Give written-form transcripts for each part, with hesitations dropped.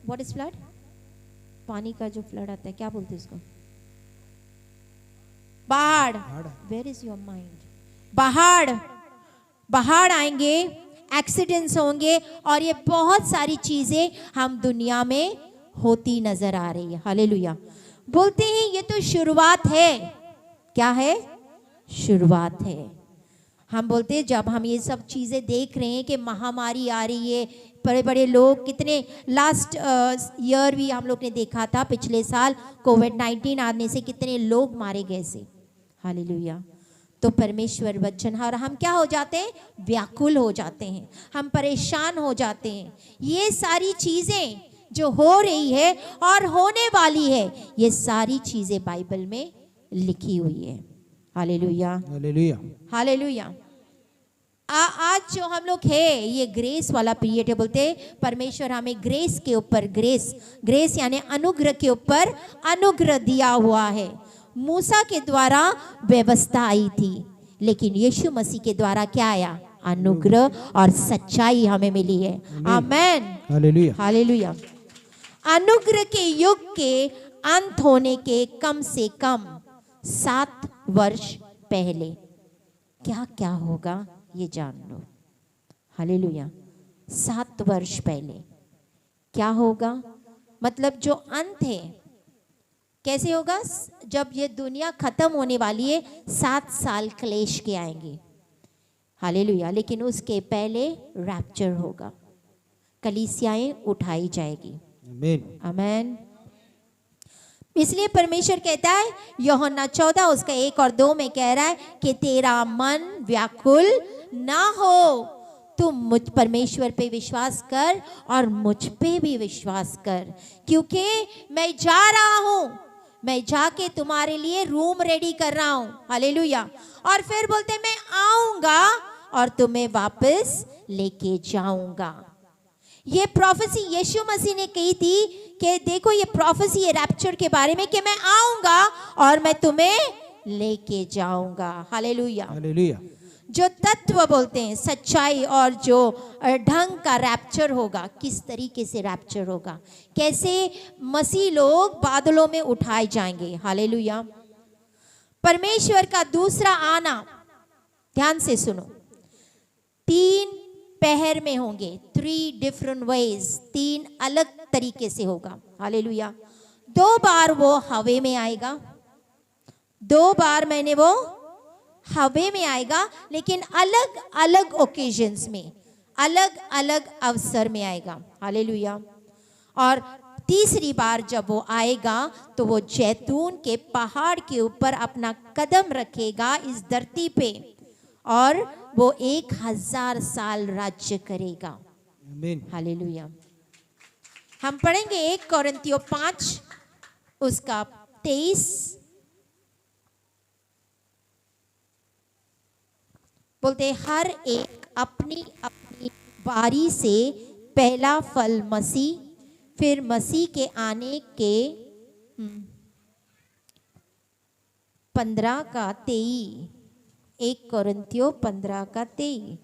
What is flood? पानी का जो फ्लड आता है, क्या बोलते हैं उसको? बाढ़। Where is your mind? बाढ़ आएंगे, एक्सीडेंट्स होंगे, और ये बहुत सारी चीजें हम दुनिया में होती नजर आ रही है। हालेलुया। बोलते हैं ये तो शुरुआत है। क्या है? शुरुआत है। हम बोलते हैं जब हम ये सब चीजें देख रहे हैं कि महामारी आ रही है, बड़े बड़े लोग कितने, लास्ट ईयर भी हम लोग ने देखा था, पिछले साल कोविड-19 आने से कितने लोग मारे गए से। हालेलुया। तो परमेश्वर वचन, और हम क्या हो जाते हैं? व्याकुल हो जाते हैं, हम परेशान हो जाते हैं। ये सारी चीजें जो हो रही है और होने वाली है, ये सारी चीजें बाइबल में लिखी हुई है। Hallelujah, hallelujah, hallelujah. आज जो हम लोग है, ये ग्रेस वाला पीरियड है। बोलते परमेश्वर हमें ग्रेस के ऊपर ग्रेस यानी अनुग्रह के ऊपर अनुग्रह दिया हुआ है। मूसा के द्वारा व्यवस्था आई थी, लेकिन यीशु मसीह के द्वारा क्या आया? अनुग्रह और सच्चाई हमें मिली है। आमेन, हालेलुया, हालेलुया। अनुग्रह के युग के अंत होने के कम से कम 7 वर्ष पहले क्या क्या होगा, ये जान लो। हालेलुया। 7 वर्ष पहले क्या होगा? मतलब जो अंत है, कैसे होगा? जब ये दुनिया खत्म होने वाली है, 7 साल क्लेश के आएंगे। हालेलुया। लेकिन उसके पहले रैप्चर होगा, कलीसियाएं उठाई जाएगी। आमीन, आमेन। इसलिए परमेश्वर कहता है, यूहन्ना 14 उसका 1 और 2 में कह रहा है कि तेरा मन व्याकुल ना हो, तुम मुझ परमेश्वर पे विश्वास कर और मुझ पे भी विश्वास कर, क्योंकि मैं जा रहा हूं, मैं जाके तुम्हारे लिए रूम रेडी कर रहा हूं। हालेलुया। और फिर बोलते मैं आऊंगा और तुम्हें वापस लेके जाऊंगा। ये प्रोफेसी यीशु मसीह ने कही थी कि देखो ये प्रोफेसी है रैप्चर के बारे में, कि मैं आऊंगा और मैं तुम्हें लेके जाऊंगा। हालेलुया, हालेलुया, जो तत्व बोलते हैं सच्चाई और जो ढंग का रैप्चर होगा, किस तरीके से रैप्चर होगा, कैसे मसीह लोग बादलों में उठाए जाएंगे। हालेलुया। परमेश्वर का दूसरा आना, ध्यान से सुनो, 3 पहर में होंगे। 3 डिफरेंट वेज, 3 अलग तरीके से होगा। हालेलुया। 2 बार वो हवे में आएगा, 2 बार मैंने वो हवे में आएगा, लेकिन अलग अलग ओकेजन्स में, अलग अलग अवसर में आएगा। हालेलुया। और तीसरी बार जब वो आएगा तो वो जैतून के पहाड़ के ऊपर अपना कदम रखेगा इस धरती पे, और वो 1000 साल राज्य करेगा। आमीन, हालेलुया। हम पढ़ेंगे 1 कोरिन्थियों 5 उसका 23। बोलते हर एक अपनी अपनी बारी से पहला फल मसीह, फिर मसीह के आने के 15 का 23। 1 कोरिन्थियों 15 का 23।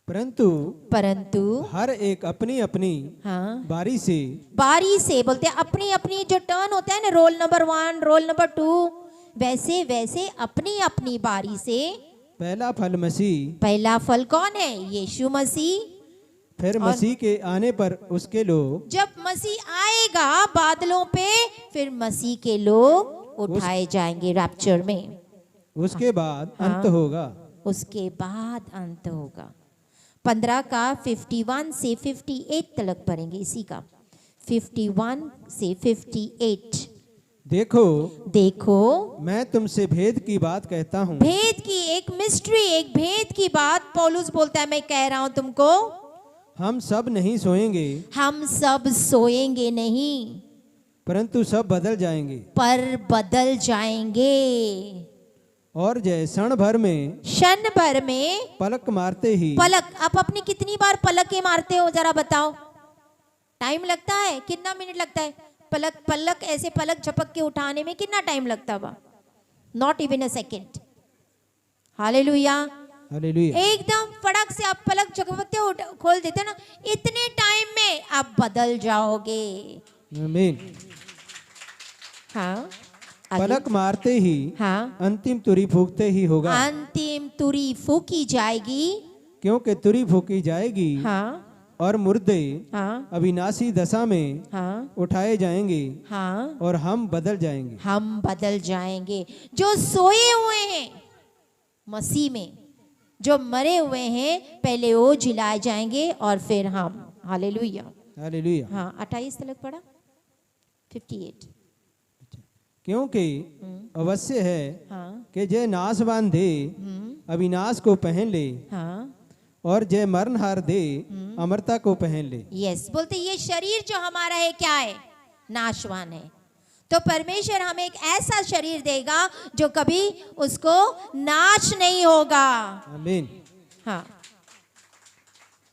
परंतु हर एक अपनी अपनी हाँ बारी से बोलते अपनी अपनी जो टर्न होता है ना, रोल नंबर 1, रोल नंबर 2, वैसे वैसे अपनी अपनी बारी से पहला फल मसीह, पहला फल कौन है? यीशु मसीह। फिर मसीह के आने पर उसके लोग, जब मसीह आएगा बादलों पे, फिर मसीह के लोग उठाए जाएंगे रैप्चर में। उसके बाद अंत होगा। उसके बाद अंत होगा। 15 का 51 से 58 तक पढ़ेंगे इसी का, 51 से 58। देखो मैं तुमसे भेद की बात कहता हूँ। भेद की एक मिस्ट्री, एक भेद की बात पौलुस बोलता है, मैं कह रहा हूं तुमको, हम सब नहीं सोएंगे, हम सब सोएंगे नहीं, परंतु सब बदल जाएंगे, पर बदल जाएंगे। और जय क्षण भर में पलक मारते ही। पलक, आप अपनी कितनी बार पलकें मारते हो जरा बताओ? टाइम लगता है? कितना मिनट लगता है? पलक ऐसे पलक झपक के उठाने में कितना टाइम लगता है? Not even a second. Hallelujah. Hallelujah, एकदम फड़क से आप पलक झपकते खोल देते ना, इतने टाइम में आप बदल जाओगे। आमीन। हाँ आगे। पलक मारते ही हाँ अंतिम तुरी फूकते ही होगा, अंतिम तुरी फूकी जाएगी। क्योंकि तुरी फूकी जाएगी हाँ और मुर्दे हाँ अविनाशी दशा में हाँ उठाए जाएंगे हाँ, और हम बदल जाएंगे। हम बदल जाएंगे। जो सोए हुए हैं मसीह में, जो मरे हुए हैं, पहले वो जिलाए जाएंगे और फिर हम। Hallelujah, hallelujah. हाँ 28 तक पढ़ा, 58। क्योंकि अवश्य है हाँ कि जय नाश बांधे अविनाश को पहन ले, हाँ और जय मरणहार दे अमरता को पहन ले। यस, बोलते ये शरीर जो हमारा है क्या है? नाशवान है। तो परमेश्वर हमें एक ऐसा शरीर देगा जो कभी उसको नाश नहीं होगा। आमीन। हाँ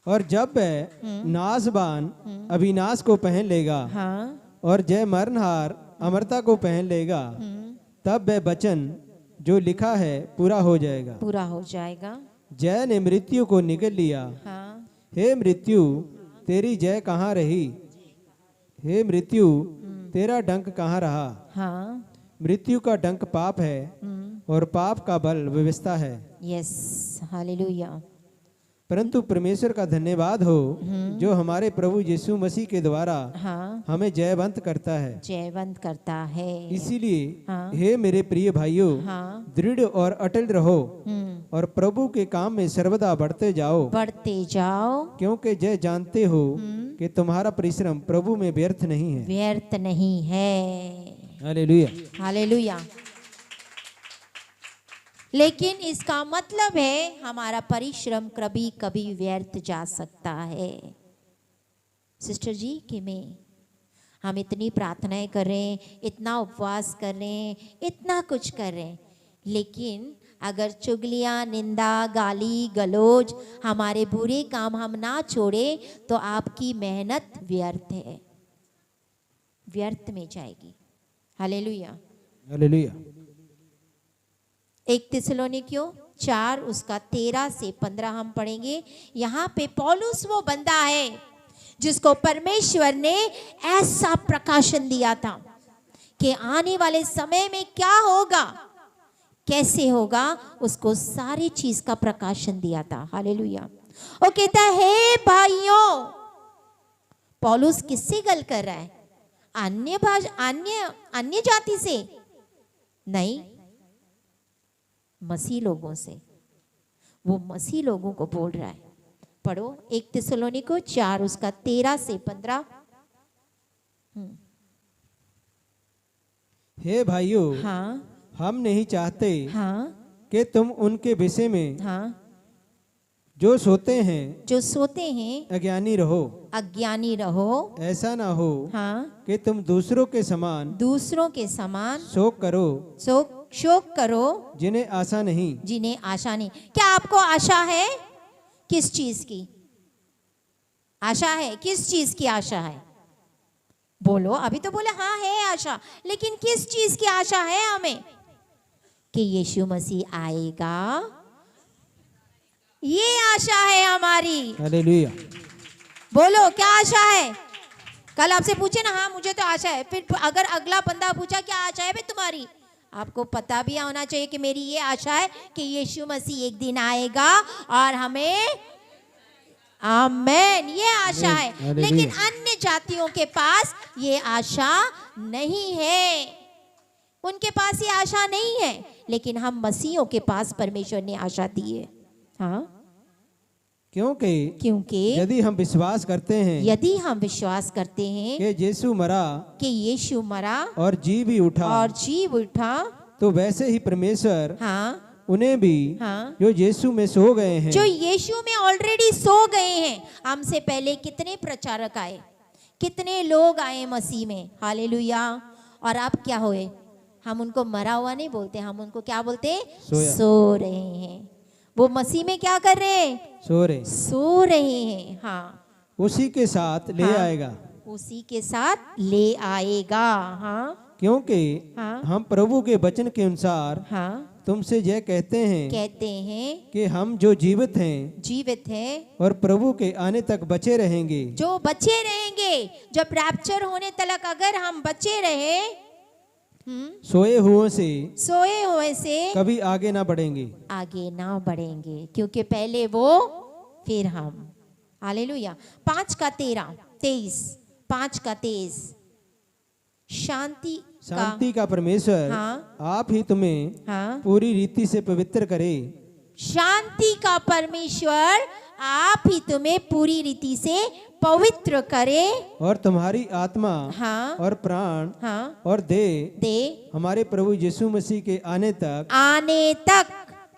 और जब वह नाशवान अविनाश को पहन लेगा हाँ और जय मरणहार अमरता को पहन लेगा, तब वह वचन जो लिखा है पूरा हो जाएगा। पूरा हो जाएगा। जय ने मृत्यु को निगल लिया। हाँ हे मृत्यु तेरी जय कहाँ रही? हे मृत्यु तेरा डंक कहाँ रहा? हाँ मृत्यु का डंक पाप है और पाप का बल व्यवस्था है। Yes, hallelujah. परंतु परमेश्वर का धन्यवाद हो जो हमारे प्रभु यीशु मसीह के द्वारा हाँ हमें जयवंत करता है। जयवंत करता है। इसीलिए हाँ। हे मेरे प्रिय भाइयों, हाँ दृढ़ और अटल रहो और प्रभु के काम में सर्वदा बढ़ते जाओ, बढ़ते जाओ, क्योंकि जय जानते हो कि तुम्हारा परिश्रम प्रभु में व्यर्थ नहीं है। व्यर्थ नहीं है। Hallelujah, hallelujah. लेकिन इसका मतलब है हमारा परिश्रम कभी कभी व्यर्थ जा सकता है। सिस्टर जी कि हम इतनी प्रार्थनाएं कर रहे हैं, इतना उपवास कर रहे हैं, इतना कुछ कर रहे हैं, लेकिन अगर चुगलियां, निंदा, गाली गलौज, हमारे बुरे काम हम ना छोड़े तो आपकी मेहनत व्यर्थ है, व्यर्थ में जाएगी। Hallelujah, hallelujah. 1 थिस्सलुनीकियों 4 उसका 13 से 15 हम पढ़ेंगे। यहाँ पे पौलुस वो बंदा है जिसको परमेश्वर ने ऐसा प्रकाशन दिया था कि आने वाले समय में क्या होगा, कैसे होगा, उसको सारी चीज का प्रकाशन दिया था। हालेलुया। वो कहता है हे भाइयों, पौलुस किससे गल कर रहा है? अन्य जाति से नहीं, मसीह लोगों से। वो मसीह लोगों को बोल रहा है। पढ़ो 1 थिस्सलुनीकियों 4 उसका 13 से 15। हे भाइयों, हाँ हम नहीं चाहते हाँ कि तुम उनके विषय में हाँ, जो सोते हैं जो सोते हैं अज्ञानी रहो। अज्ञानी रहो। ऐसा ना हो हाँ, कि तुम दूसरों के समान दूसरों के समान शोक करो, शोक करो जिन्हें आशा नहीं। जिन्हें आशा नहीं। क्या आपको आशा है? किस चीज की आशा है? किस चीज की आशा है? बोलो। अभी तो बोले हाँ है आशा, लेकिन किस चीज की आशा है हमें? कि यीशु मसीह आएगा, ये आशा है हमारी। हालेलुया। बोलो क्या आशा है? कल आपसे पूछे ना, हाँ मुझे तो आशा है, फिर अगर अगला बंदा पूछा क्या आशा है भाई तुम्हारी, आपको पता भी होना चाहिए कि मेरी ये आशा है कि यीशु मसीह एक दिन आएगा और हमें, आमेन, ये आशा है। लेकिन अन्य जातियों के पास ये आशा नहीं है, उनके पास ये आशा नहीं है, लेकिन हम मसीहों के पास परमेश्वर ने आशा दी है। हाँ, क्योंकि यदि हम विश्वास करते हैं, यदि हम विश्वास करते हैं कि यीशु मरा कि यीशु मरा और जी भी उठा, और जी उठा, तो वैसे ही परमेश्वर हाँ उन्हें भी हाँ, जो यीशु में सो गए हैं, जो यीशु में ऑलरेडी सो गए हैं। हमसे पहले कितने प्रचारक आए, कितने लोग आए मसीह में। हालेलुया। और अब क्या हुए? हम उनको मरा हुआ नहीं बोलते, हम उनको क्या बोलते? सो रहे हैं। वो मसीह में क्या कर रहे हैं? सो रहे हैं। हाँ, उसी के साथ ले आएगा, उसी के साथ ले आएगा। हाँ, क्योंकि हाँ, हम प्रभु के वचन के अनुसार हाँ, तुमसे यह कहते हैं कि हम जो जीवित हैं और प्रभु के आने तक बचे रहेंगे, जो बचे रहेंगे, जब रैप्चर होने तक अगर हम बचे रहे, सोए हुए से कभी आगे ना बढ़ेंगे। आगे ना बढ़ेंगे, क्योंकि पहले वो फिर हम। हालेलुया। 5:13-23, 5:23। शांति का परमेश्वर हाँ, आप ही तुम्हें हाँ, पूरी रीति से पवित्र करे। शांति का परमेश्वर आप ही तुम्हें पूरी रीति से पवित्र करे, और तुम्हारी आत्मा हाँ, और प्राण हाँ, और देह हमारे प्रभु यीशु मसीह के आने तक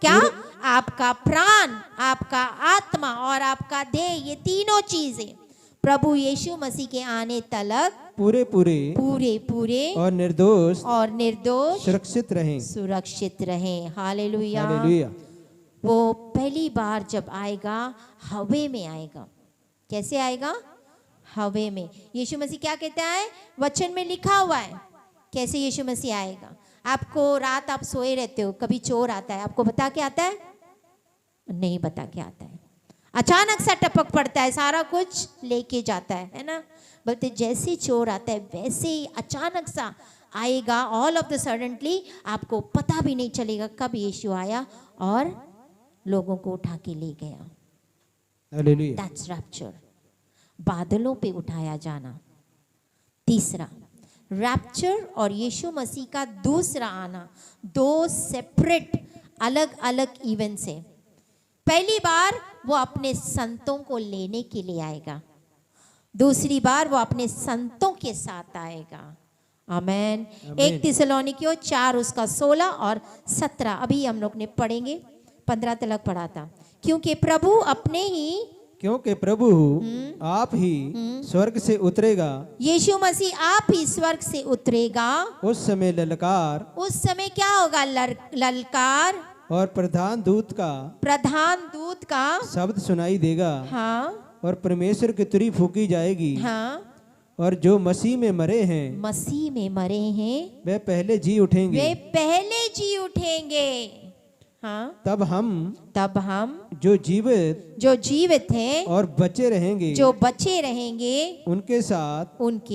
क्या? आपका प्राण, आपका आत्मा और आपका देह, ये तीनों चीजें प्रभु यीशु मसीह के आने तक पूरे और निर्दोष सुरक्षित रहें। हालेलुया। हालेलुया। वो पहली बार जब आएगा, हवे में आएगा। कैसे आएगा? हवे में। यीशु मसीह क्या कहता है? वचन में लिखा हुआ है कैसे यीशु मसीह आएगा। आपको रात आप सोए रहते हो, कभी चोर आता है, आपको बता के आता है? नहीं बता के आता है, अचानक सा टपक पड़ता है, सारा कुछ लेके जाता है ना। बोलते जैसे चोर आता है वैसे ही अचानक सा आएगा, ऑल ऑफ द सडनली, आपको पता भी नहीं चलेगा कब यीशु आया और लोगों को उठा के ले गया। हालेलुया। दैट्स रैप्चर, बादलों पे उठाया जाना। तीसरा, रैप्चर और यीशु मसीह का दूसरा आना, दो सेपरेट अलग अलग इवेंट्स है। पहली बार वो अपने संतों को लेने के लिए आएगा, दूसरी बार वो अपने संतों के साथ आएगा। आमेन। 1 थिस्सलुनीकियों 4 उसका 16 और 17 अभी हम लोग ने पढ़ेंगे, 15 तक पढ़ा था। क्योंकि प्रभु आप ही स्वर्ग से उतरेगा, यीशु मसीह आप ही स्वर्ग से उतरेगा। उस समय क्या होगा? ललकार और प्रधान दूत का शब्द सुनाई देगा। हाँ, और परमेश्वर की तुरी फूकी जाएगी। हाँ, और जो मसीह में मरे हैं वे पहले जी उठेंगे। हाँ, तब हम जो जीवित हैं और बचे रहेंगे उनके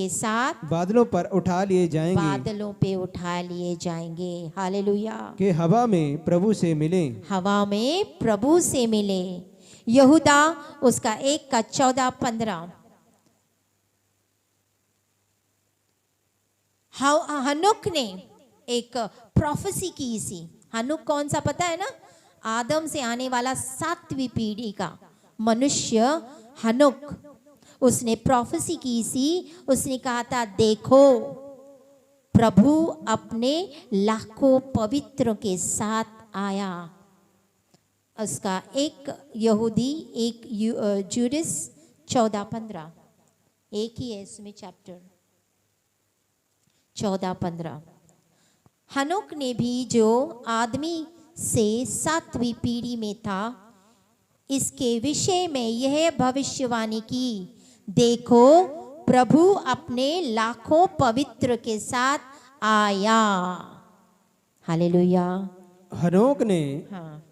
साथ बादलों पर उठा लिए जाएंगे। हालेलुया। कि हवा में प्रभु से मिले। यहूदा उसका 1:14-15। हनुक ने एक प्रोफेसी की सी। हनुक कौन सा पता है ना? आदम से आने वाला 7वीं पीढ़ी का मनुष्य हनुक। उसने प्रोफेसी की सी। उसने कहा था, देखो प्रभु अपने लाखों पवित्रों के साथ आया। उसका एक यहूदी, एक जूडिस 14-15, एक ही है इसमें चैप्टर 14-15। हनोक ने भी जो आदमी से 7वीं पीढ़ी में था, इसके विषय में यह भविष्यवाणी की, देखो प्रभु अपने लाखों पवित्र के साथ आया। हालेलुया। हनोक ने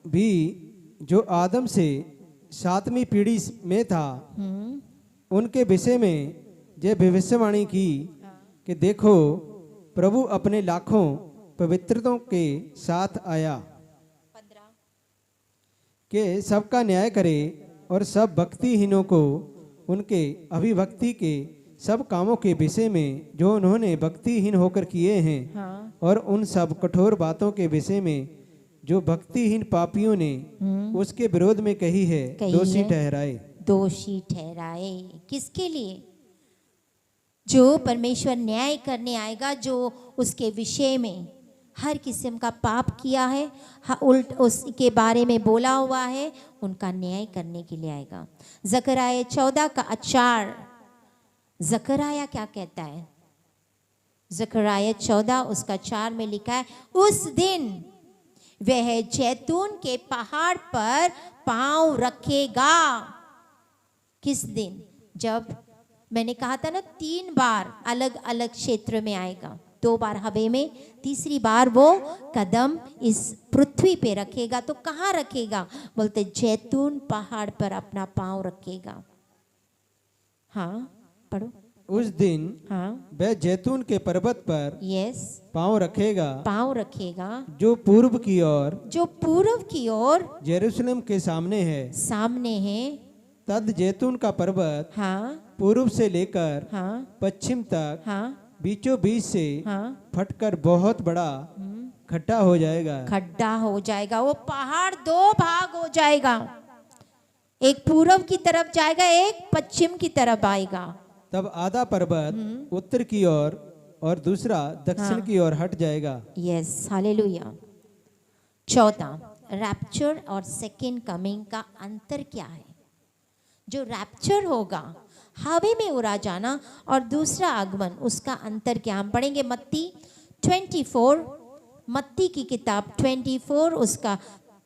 भी जो आदम से 7वीं पीढ़ी में था, उनके विषय में यह भविष्यवाणी की कि देखो प्रभु अपने लाखों पवित्रतों के साथ आया, कि सबका न्याय करे और सब भक्तिहीनों को उनके अभिभक्ति के सब कामों के विषय में जो उन्होंने भक्तिहीन होकर किए हैं, और उन सब कठोर बातों के विषय में जो भक्तिहीन पापियों ने उसके विरोध में कही है, दोषी ठहराए। किसके लिए? जो परमेश्वर न्याय करने आएगा, जो उसके विषय में हर किस्म का पाप किया है, उल्ट उसके बारे में बोला हुआ है, उनका न्याय करने के लिए आएगा। जकरयाह 14:4। जकरयाह क्या कहता है? जकरयाह 14 उसका 4 में लिखा है, उस दिन वह जैतून के पहाड़ पर पांव रखेगा। किस दिन? जब मैंने कहा था ना 3 बार अलग अलग क्षेत्र में आएगा। 2 बार हवा में, तीसरी बार वो कदम इस पृथ्वी पे रखेगा। तो कहाँ रखेगा? बोलते जैतून पहाड़ पर अपना पांव रखेगा। हाँ पढ़ो। उस दिन हाँ वह जैतून के पर्वत पर यस, पांव रखेगा पांव रखेगा जो पूर्व की ओर जो पूर्व की ओर यरूशलेम के सामने है। सामने है। तद जैतून का पर्वत हाँ पूर्व से लेकर हाँ पश्चिम तक हाँ बीचों बीच से हाँ फटकर बहुत बड़ा खड्डा हो जाएगा। खड्डा हो जाएगा। वो पहाड़ 2 भाग हो जाएगा, एक पूर्व की तरफ जाएगा, एक पश्चिम की तरफ आएगा। तब आधा पर्वत उत्तर की ओर और दूसरा दक्षिण हाँ। की ओर हट जाएगा। Yes, hallelujah. चौथा, रैप्चर और सेकेंड कमिंग का अंतर क्या है? जो रैप्चर होगा हवा में उड़ा जाना, और दूसरा आगमन, उसका अंतर क्या? हम पढ़ेंगे मत्ती 24, मत्ती की किताब 24 उसका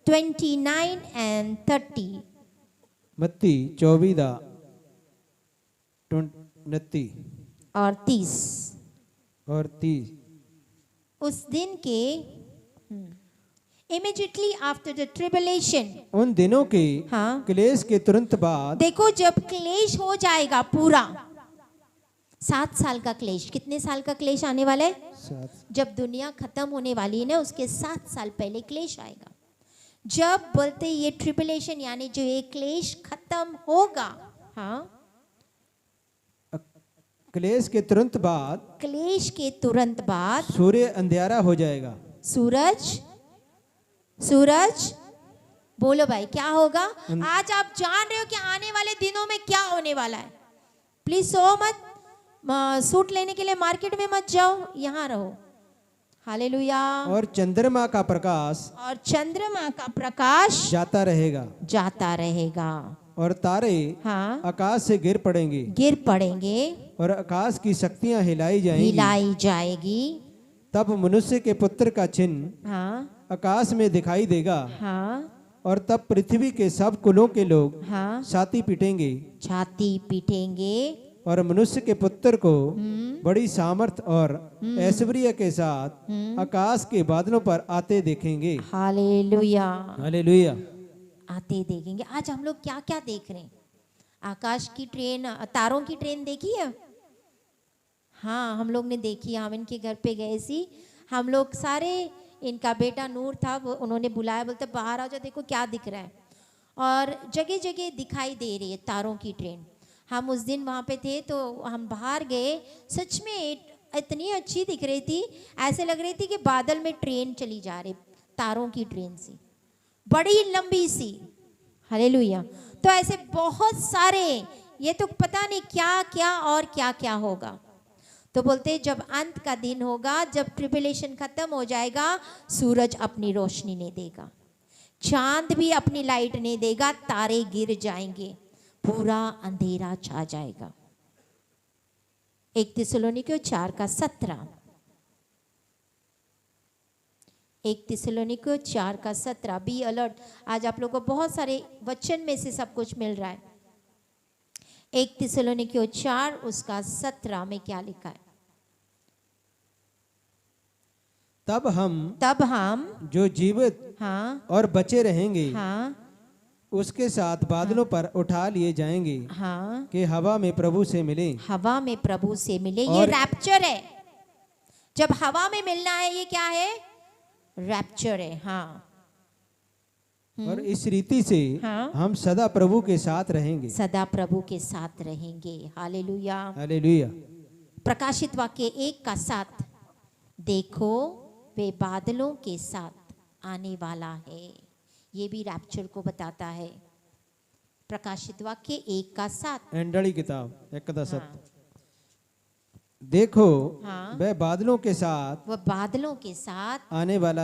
29 एंड 30। मत्ती 24:29 और 30। और 30। उस दिन के इमीडिएटली आफ्टर द ट्रिबुलेशन, उन दिनों के हाँ क्लेश के तुरंत बाद, देखो जब क्लेश हो जाएगा पूरा, 7 साल का क्लेश। कितने साल का क्लेश आने वाला है? जब दुनिया खत्म होने वाली है ना, उसके 7 साल पहले क्लेश आएगा। जब बोलते ये ट्रिबुलेशन यानी जो ये क्लेश खत्म होगा, हाँ क्लेश के तुरंत बाद, क्लेश के तुरंत बाद सूर्य अंधियारा हो जाएगा। सूरज बोलो भाई क्या होगा? आज आप जान रहे हो कि आने वाले दिनों में क्या होने वाला है। प्लीज सो मत, सूट लेने के लिए मार्केट में मत जाओ, यहाँ रहो। हालेलुया। और चंद्रमा का प्रकाश, और चंद्रमा का प्रकाश जाता रहेगा। और तारे हाँ आकाश से गिर पड़ेंगे और आकाश की शक्तियां हिलाई जाएगी। तब मनुष्य के पुत्र का चिन्ह हाँ आकाश में दिखाई देगा। हाँ और तब पृथ्वी के सब कुलों के लोग हाँ छाती पीटेंगे और मनुष्य के पुत्र को बड़ी सामर्थ और ऐश्वर्य के साथ आकाश के बादलों पर आते देखेंगे। हालेलुया। हालेलुया। आते देखेंगे। आज हम लोग क्या क्या देख रहे हैं? आकाश की ट्रेन, तारों की ट्रेन देखी है? हाँ हम लोग ने देखी। हम इनके घर पे गए सी, हम लोग सारे, इनका बेटा नूर था, वो उन्होंने बुलाया, बोलते बाहर आ जाओ, देखो क्या दिख रहा है। और जगह जगह दिखाई दे रही है तारों की ट्रेन। हम उस दिन वहाँ पे थे तो हम बाहर गए, सच में इतनी अच्छी दिख रही थी, ऐसे लग रही थी कि बादल में ट्रेन चली जा रही, तारों की ट्रेन सी, बड़ी लंबी सी। हालेलुया। तो ऐसे बहुत सारे, ये तो पता नहीं क्या क्या और क्या क्या होगा। तो बोलते जब अंत का दिन होगा, जब ट्रिबुलेशन खत्म हो जाएगा, सूरज अपनी रोशनी नहीं देगा, चांद भी अपनी लाइट नहीं देगा, तारे गिर जाएंगे, पूरा अंधेरा छा जाएगा। 1 थिस्सलुनीकियों 4:17। 1 थिस्सलुनीकियों 4:17। Be alert. आज आप लोगों को बहुत सारे वचन में से सब कुछ मिल रहा है। 1 थिस्सलुनीकियों 4 उसका 17 में क्या लिखा है? तब हम जो जीवित हाँ और बचे रहेंगे हाँ उसके साथ बादलों पर उठा लिए जाएंगे हाँ कि हवा में प्रभु से मिले। हवा में प्रभु से मिले, ये और रैप्चर है। जब हवा में मिलना है, ये क्या है? रैप्चर है। हाँ और इस रीति से हाँ। हम सदा प्रभु के साथ रहेंगे। सदा प्रभु के साथ रहेंगे। हालेलुया। हालेलुया। प्रकाशित वाक्य 1:7। देखो वे बादलों के साथ आने वाला है। ये भी रैप्चर को बताता है। प्रकाशित वाक्य 1:7। एंडली किताब 1:7। हाँ। देखो हाँ। वह बादलों के साथ वह बादलों के साथ आने वाला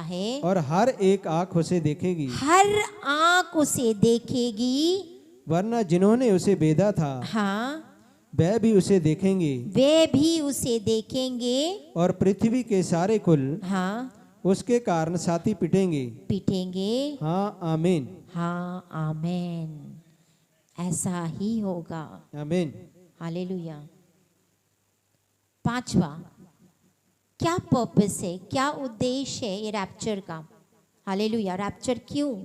है और हर एक आंख उसे देखेगी। हर आंख उसे देखेगी। वरना जिन्होंने उसे बेधा था हाँ वह भी उसे देखेंगे। वे भी उसे देखेंगे। और पृथ्वी के सारे कुल हाँ उसके कारण छाती पीटेंगे। हाँ आमीन। हाँ आमेन। ऐसा ही होगा। आमीन। हालेलुया। 5वां, क्या पर्पस है, क्या उद्देश्य है ये रैप्चर का। हालेलुया। रैप्चर क्यों,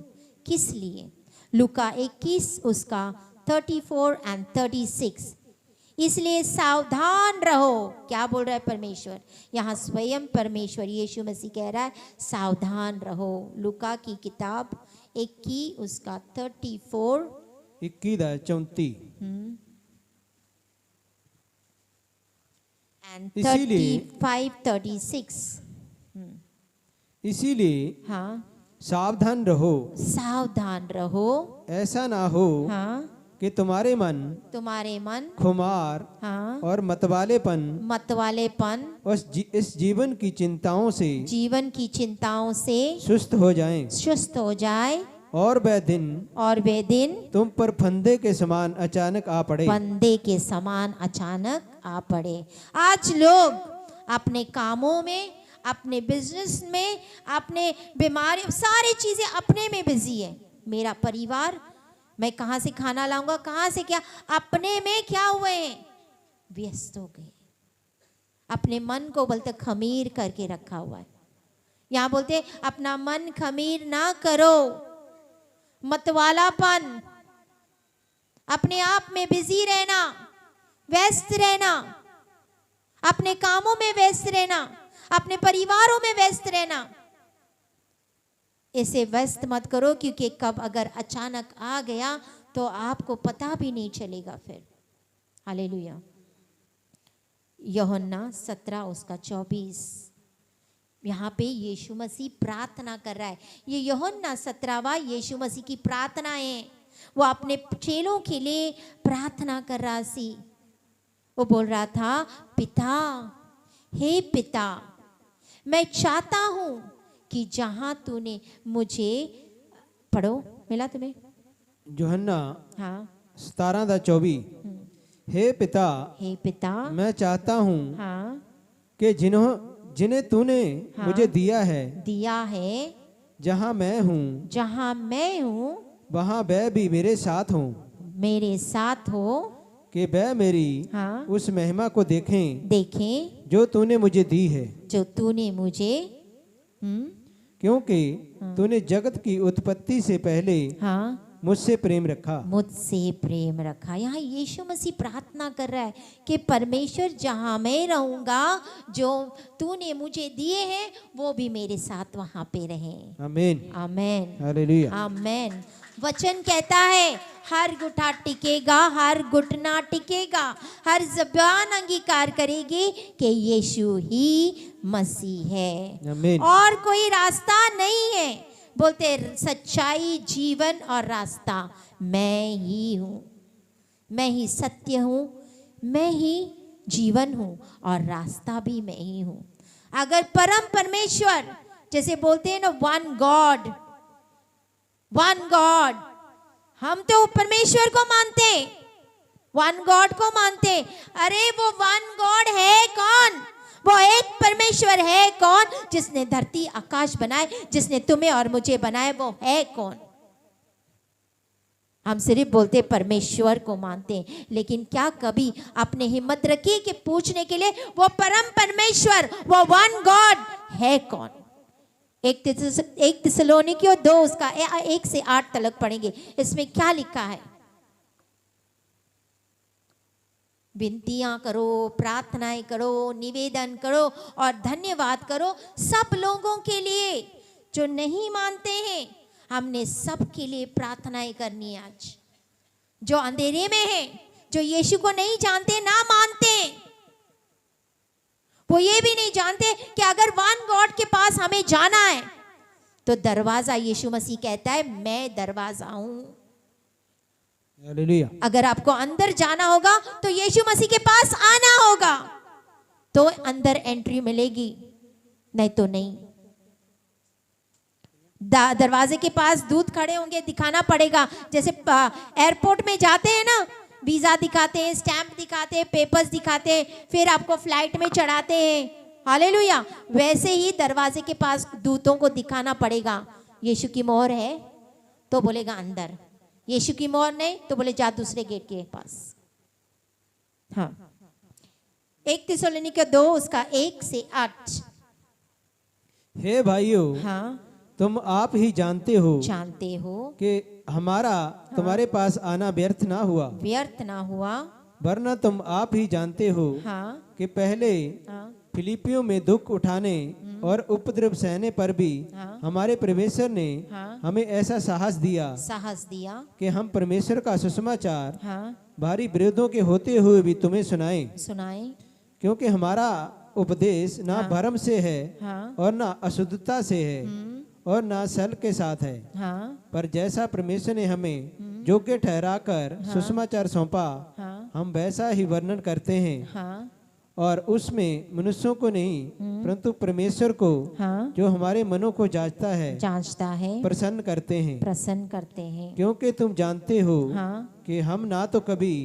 किस लिए। लूका 21 उसका 34 एंड 36। इसलिए सावधान रहो। क्या बोल रहा है परमेश्वर यहाँ, स्वयं परमेश्वर यीशु मसीह कह रहा है सावधान रहो। लूका की किताब 21 उसका 34 21 ਦਾ 34। एंड इसीलिए- 35 36। इसीलिए हाँ, सावधान रहो, सावधान रहो। ऐसा ना हो हाँ, कि तुम्हारे मन तुम्हारे मन, खुमार हाँ, और मतवालेपन मतवालेपन, इस जीवन की चिंताओं से जीवन की चिंताओं से सुस्त हो जाएं, सुस्त हो जाए, और वह दिन और वे दिन तुम पर फंदे के समान अचानक आ पड़े। बंदे के समान अचानक आ पड़े। आज लोग अपने कामों में, अपने बिजनेस में, अपने बीमारी, सारी चीजें अपने में बिजी है। मेरा परिवार, मैं कहाँ से खाना लाऊंगा, कहाँ से क्या, अपने में क्या हुए हैं, व्यस्त हो गए। अपने मन को बोलते खमीर करके रखा हुआ है। यहाँ बोलते अपना मन खमीर ना करो, मतवालापन, अपने आप में बिजी रहना, व्यस्त रहना, अपने कामों में व्यस्त रहना, अपने परिवारों में व्यस्त रहना। इसे व्यस्त मत करो, क्योंकि कब अगर अचानक आ गया तो आपको पता भी नहीं चलेगा फिर। हालेलुया। यूहन्ना 17 उसका 24। यहाँ पे यीशु मसीह प्रार्थना कर रहा है। ये यूहन्ना 17वां यीशु मसीह की प्रार्थना है। वो अपने चेलों के लिए प्रार्थना कर रहा सी। वो बोल रहा था, पिता, हे पिता, मैं चाहता हूं कि जहां तूने मुझे, पढ़ो, मिला तुम्हें? यूहन्ना हाँ, 17 ਦਾ 24। हे पिता, हे पिता, मैं चाहता हूँ हाँ, कि जिन्हें तूने हाँ, मुझे दिया है, दिया है, जहाँ मैं हूँ जहां मैं हूं वहाँ वह भी मेरे साथ हो, मेरे साथ हो, कि वह मेरी हाँ, उस महिमा को देखें देखें जो तूने मुझे दी है, जो तूने मुझे, क्योंकि तूने जगत की उत्पत्ति से पहले हाँ, मुझसे प्रेम रखा। मुझसे प्रेम रखा। यहाँ यीशु मसीह प्रार्थना कर रहा है कि परमेश्वर, जहाँ मैं रहूंगा, जो तूने मुझे दिए हैं वो भी मेरे साथ वहाँ पे रहे। आमीन, आमेन, हालेलुया। आमेन। वचन कहता है हर घुटा टिकेगा, हर घुटना टिकेगा, हर जबान अंगीकार करेगी कि यीशु ही मसीह है, आमीन। और कोई रास्ता नहीं है। बोलते सच्चाई, जीवन और रास्ता मैं ही हूँ, मैं ही सत्य हूँ, मैं ही जीवन हूँ, और रास्ता भी मैं ही हूँ। अगर परम परमेश्वर, जैसे बोलते हैं ना, वन गॉड, वन गॉड, हम तो परमेश्वर को मानते, वन गॉड को मानते। अरे वो वन गॉड है कौन? वो एक परमेश्वर है कौन? जिसने धरती आकाश बनाए, जिसने तुम्हें और मुझे बनाए, वो है कौन? हम सिर्फ बोलते परमेश्वर को मानते हैं, लेकिन क्या कभी आपने हिम्मत रखी कि पूछने के लिए वो परम परमेश्वर, वो वन गॉड है कौन? एक थिस्सलुनीकियों 2 उसका 1 से 8 तक पढ़ेंगे। इसमें क्या लिखा है? विनतियां करो, प्रार्थनाएं करो, निवेदन करो और धन्यवाद करो सब लोगों के लिए जो नहीं मानते हैं। हमने सब के लिए प्रार्थनाएं करनी है आज, जो अंधेरे में है, जो यीशु को नहीं जानते, ना मानते, वो ये भी नहीं जानते कि अगर वन गॉड के पास हमें जाना है तो दरवाजा, यीशु मसीह कहता है मैं दरवाजा हूं। हालेलुया। अगर आपको अंदर जाना होगा तो यीशु मसीह के पास आना होगा, तो अंदर एंट्री मिलेगी, नहीं तो नहीं। दरवाजे के पास दूत खड़े होंगे, दिखाना पड़ेगा। जैसे एयरपोर्ट में जाते हैं ना, वीजा दिखाते हैं, स्टैंप दिखाते हैं, पेपर्स दिखाते हैं, फिर आपको फ्लाइट में चढ़ाते हैं। हालेलुया। वैसे ही दरवाजे के पास दूतों को दिखाना पड़ेगा। यीशु की मोहर है तो बोलेगा अंदर, यीशु की मोहर नहीं तो बोले जा दूसरे गेट के पास। हाँ, 1 थिस्सलुनीके 2 उसका 1 से 8। हे भाइयों, हाँ, तुम आप ही जानते हो जानते हो कि हमारा तुम्हारे पास आना व्यर्थ ना हुआ, व्यर्थ ना हुआ। वरना तुम आप ही जानते हो हाँ, कि पहले हाँ, फिलिपियों में दुख उठाने और उपद्रव सहने पर भी हाँ, हमारे परमेश्वर ने हाँ, हमें ऐसा साहस दिया साहस दिया। कि हम परमेश्वर का सुसमाचार हाँ, भारी विरोधों के होते हुए भी तुम्हें सुनाएं, सुनाए। क्योंकि हमारा उपदेश ना हाँ। भरम से है हाँ, और ना अशुद्धता से है और ना सल के साथ है, हाँ, पर जैसा परमेश्वर ने हमें योग्य ठहराकर सुसमाचार सौंपा, हाँ, हम वैसा ही वर्णन करते हैं। हाँ, और उसमें मनुष्यों को नहीं परंतु परमेश्वर को, हाँ, जो हमारे मनों को जांचता है, जांचता है, प्रसन्न करते हैं। प्रसन्न करते हैं। क्योंकि तुम जानते हो हाँ, कि हम ना तो कभी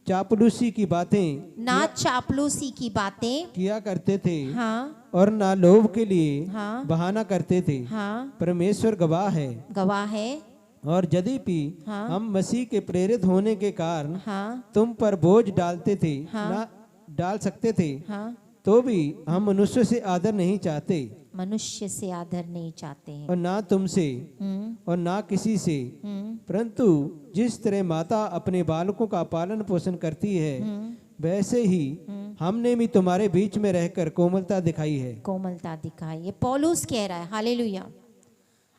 चापलूसी की बातें ना चापलूसी की बातें। किया करते थे हाँ, और ना लोभ के लिए हाँ, बहाना करते थे। हाँ, परमेश्वर गवाह है। गवाह है। और यद्यपि हाँ, हम मसीह के प्रेरित होने के कारण हाँ, तुम पर बोझ डालते थे, हाँ, ना डाल सकते थे, हाँ, तो भी हम मनुष्य से आदर नहीं चाहते मनुष्य से आदर नहीं चाहते हैं। और ना तुमसे और ना किसी से, परंतु जिस तरह माता अपने बालकों का पालन पोषण करती है, वैसे ही हमने भी तुम्हारे बीच में रहकर कोमलता दिखाई है। कोमलता दिखाई। ये पौलुस कह रहा है। हालेलुया।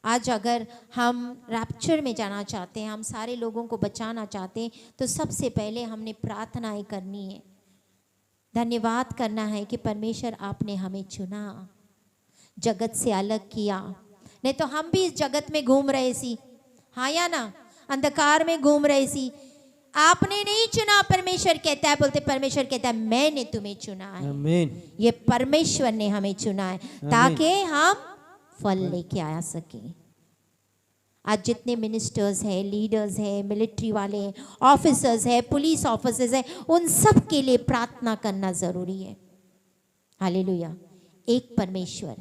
आज अगर हम रैप्चर में जाना चाहते हैं, हम सारे लोगों को बचाना चाहते हैं, तो सबसे पहले हमने प्रार्थनाएं करनी है, धन्यवाद करना है कि परमेश्वर आपने हमें चुना, जगत से अलग किया। नहीं तो हम भी इस जगत में घूम रहे सी, हाँ या ना, अंधकार में घूम रहे सी। आपने नहीं चुना, परमेश्वर कहता है, बोलते परमेश्वर कहता है मैंने तुम्हें चुना है। आमीन। ये परमेश्वर ने हमें चुना है ताकि हम फल लेके आ सके। आज जितने मिनिस्टर्स हैं, लीडर्स हैं, मिलिट्री वाले हैं, ऑफिसर्स हैं, पुलिस ऑफिसर्स हैं, उन सब के लिए प्रार्थना करना जरूरी है। हालेलुया। एक परमेश्वर,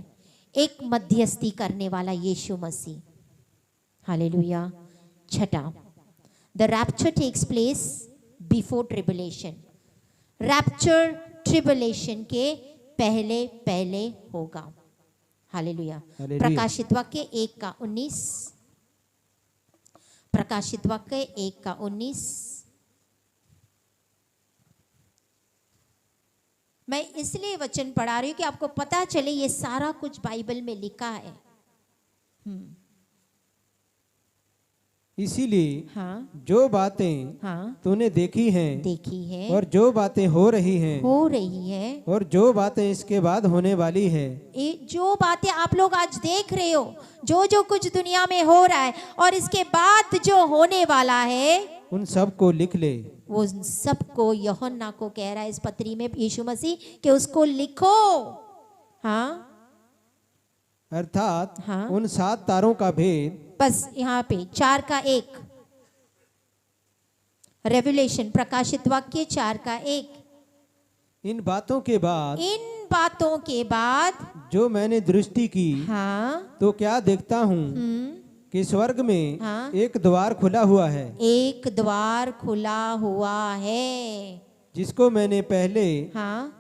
एक मध्यस्थी करने वाला यीशु मसीह। हालेलुया। छठा, the rapture takes place before tribulation. Rapture tribulation के पहले पहले होगा। हालेलुया। हालेलुया। प्रकाशित वाक्य 1:19, प्रकाशित वाक्य 1:19। मैं इसलिए वचन पढ़ा रही हूं कि आपको पता चले ये सारा कुछ बाइबल में लिखा है। इसीलिए हाँ, जो बातें हाँ, तूने देखी हैं देखी है, और जो बातें हो रही हैं हो रही है, और जो बातें इसके बाद होने वाली है, जो बातें आप लोग आज देख रहे हो, जो जो कुछ दुनिया में हो रहा है और इसके बाद जो होने वाला है, उन सब को लिख ले। वो सबको यूहन्ना को कह रहा है इस पत्री में यीशु मसीह कि उसको लिखो। हाँ, अर्थात हाँ। उन 7 तारों का भेद। बस यहाँ पे 4:1, रेवलेशन, प्रकाशित वाक्य 4:1। इन बातों के बाद इन बातों के बाद, जो मैंने दृष्टि की, हाँ, तो क्या देखता हूँ कि स्वर्ग में हाँ। एक द्वार खुला हुआ है, एक द्वार खुला हुआ है। जिसको मैंने पहले हाँ,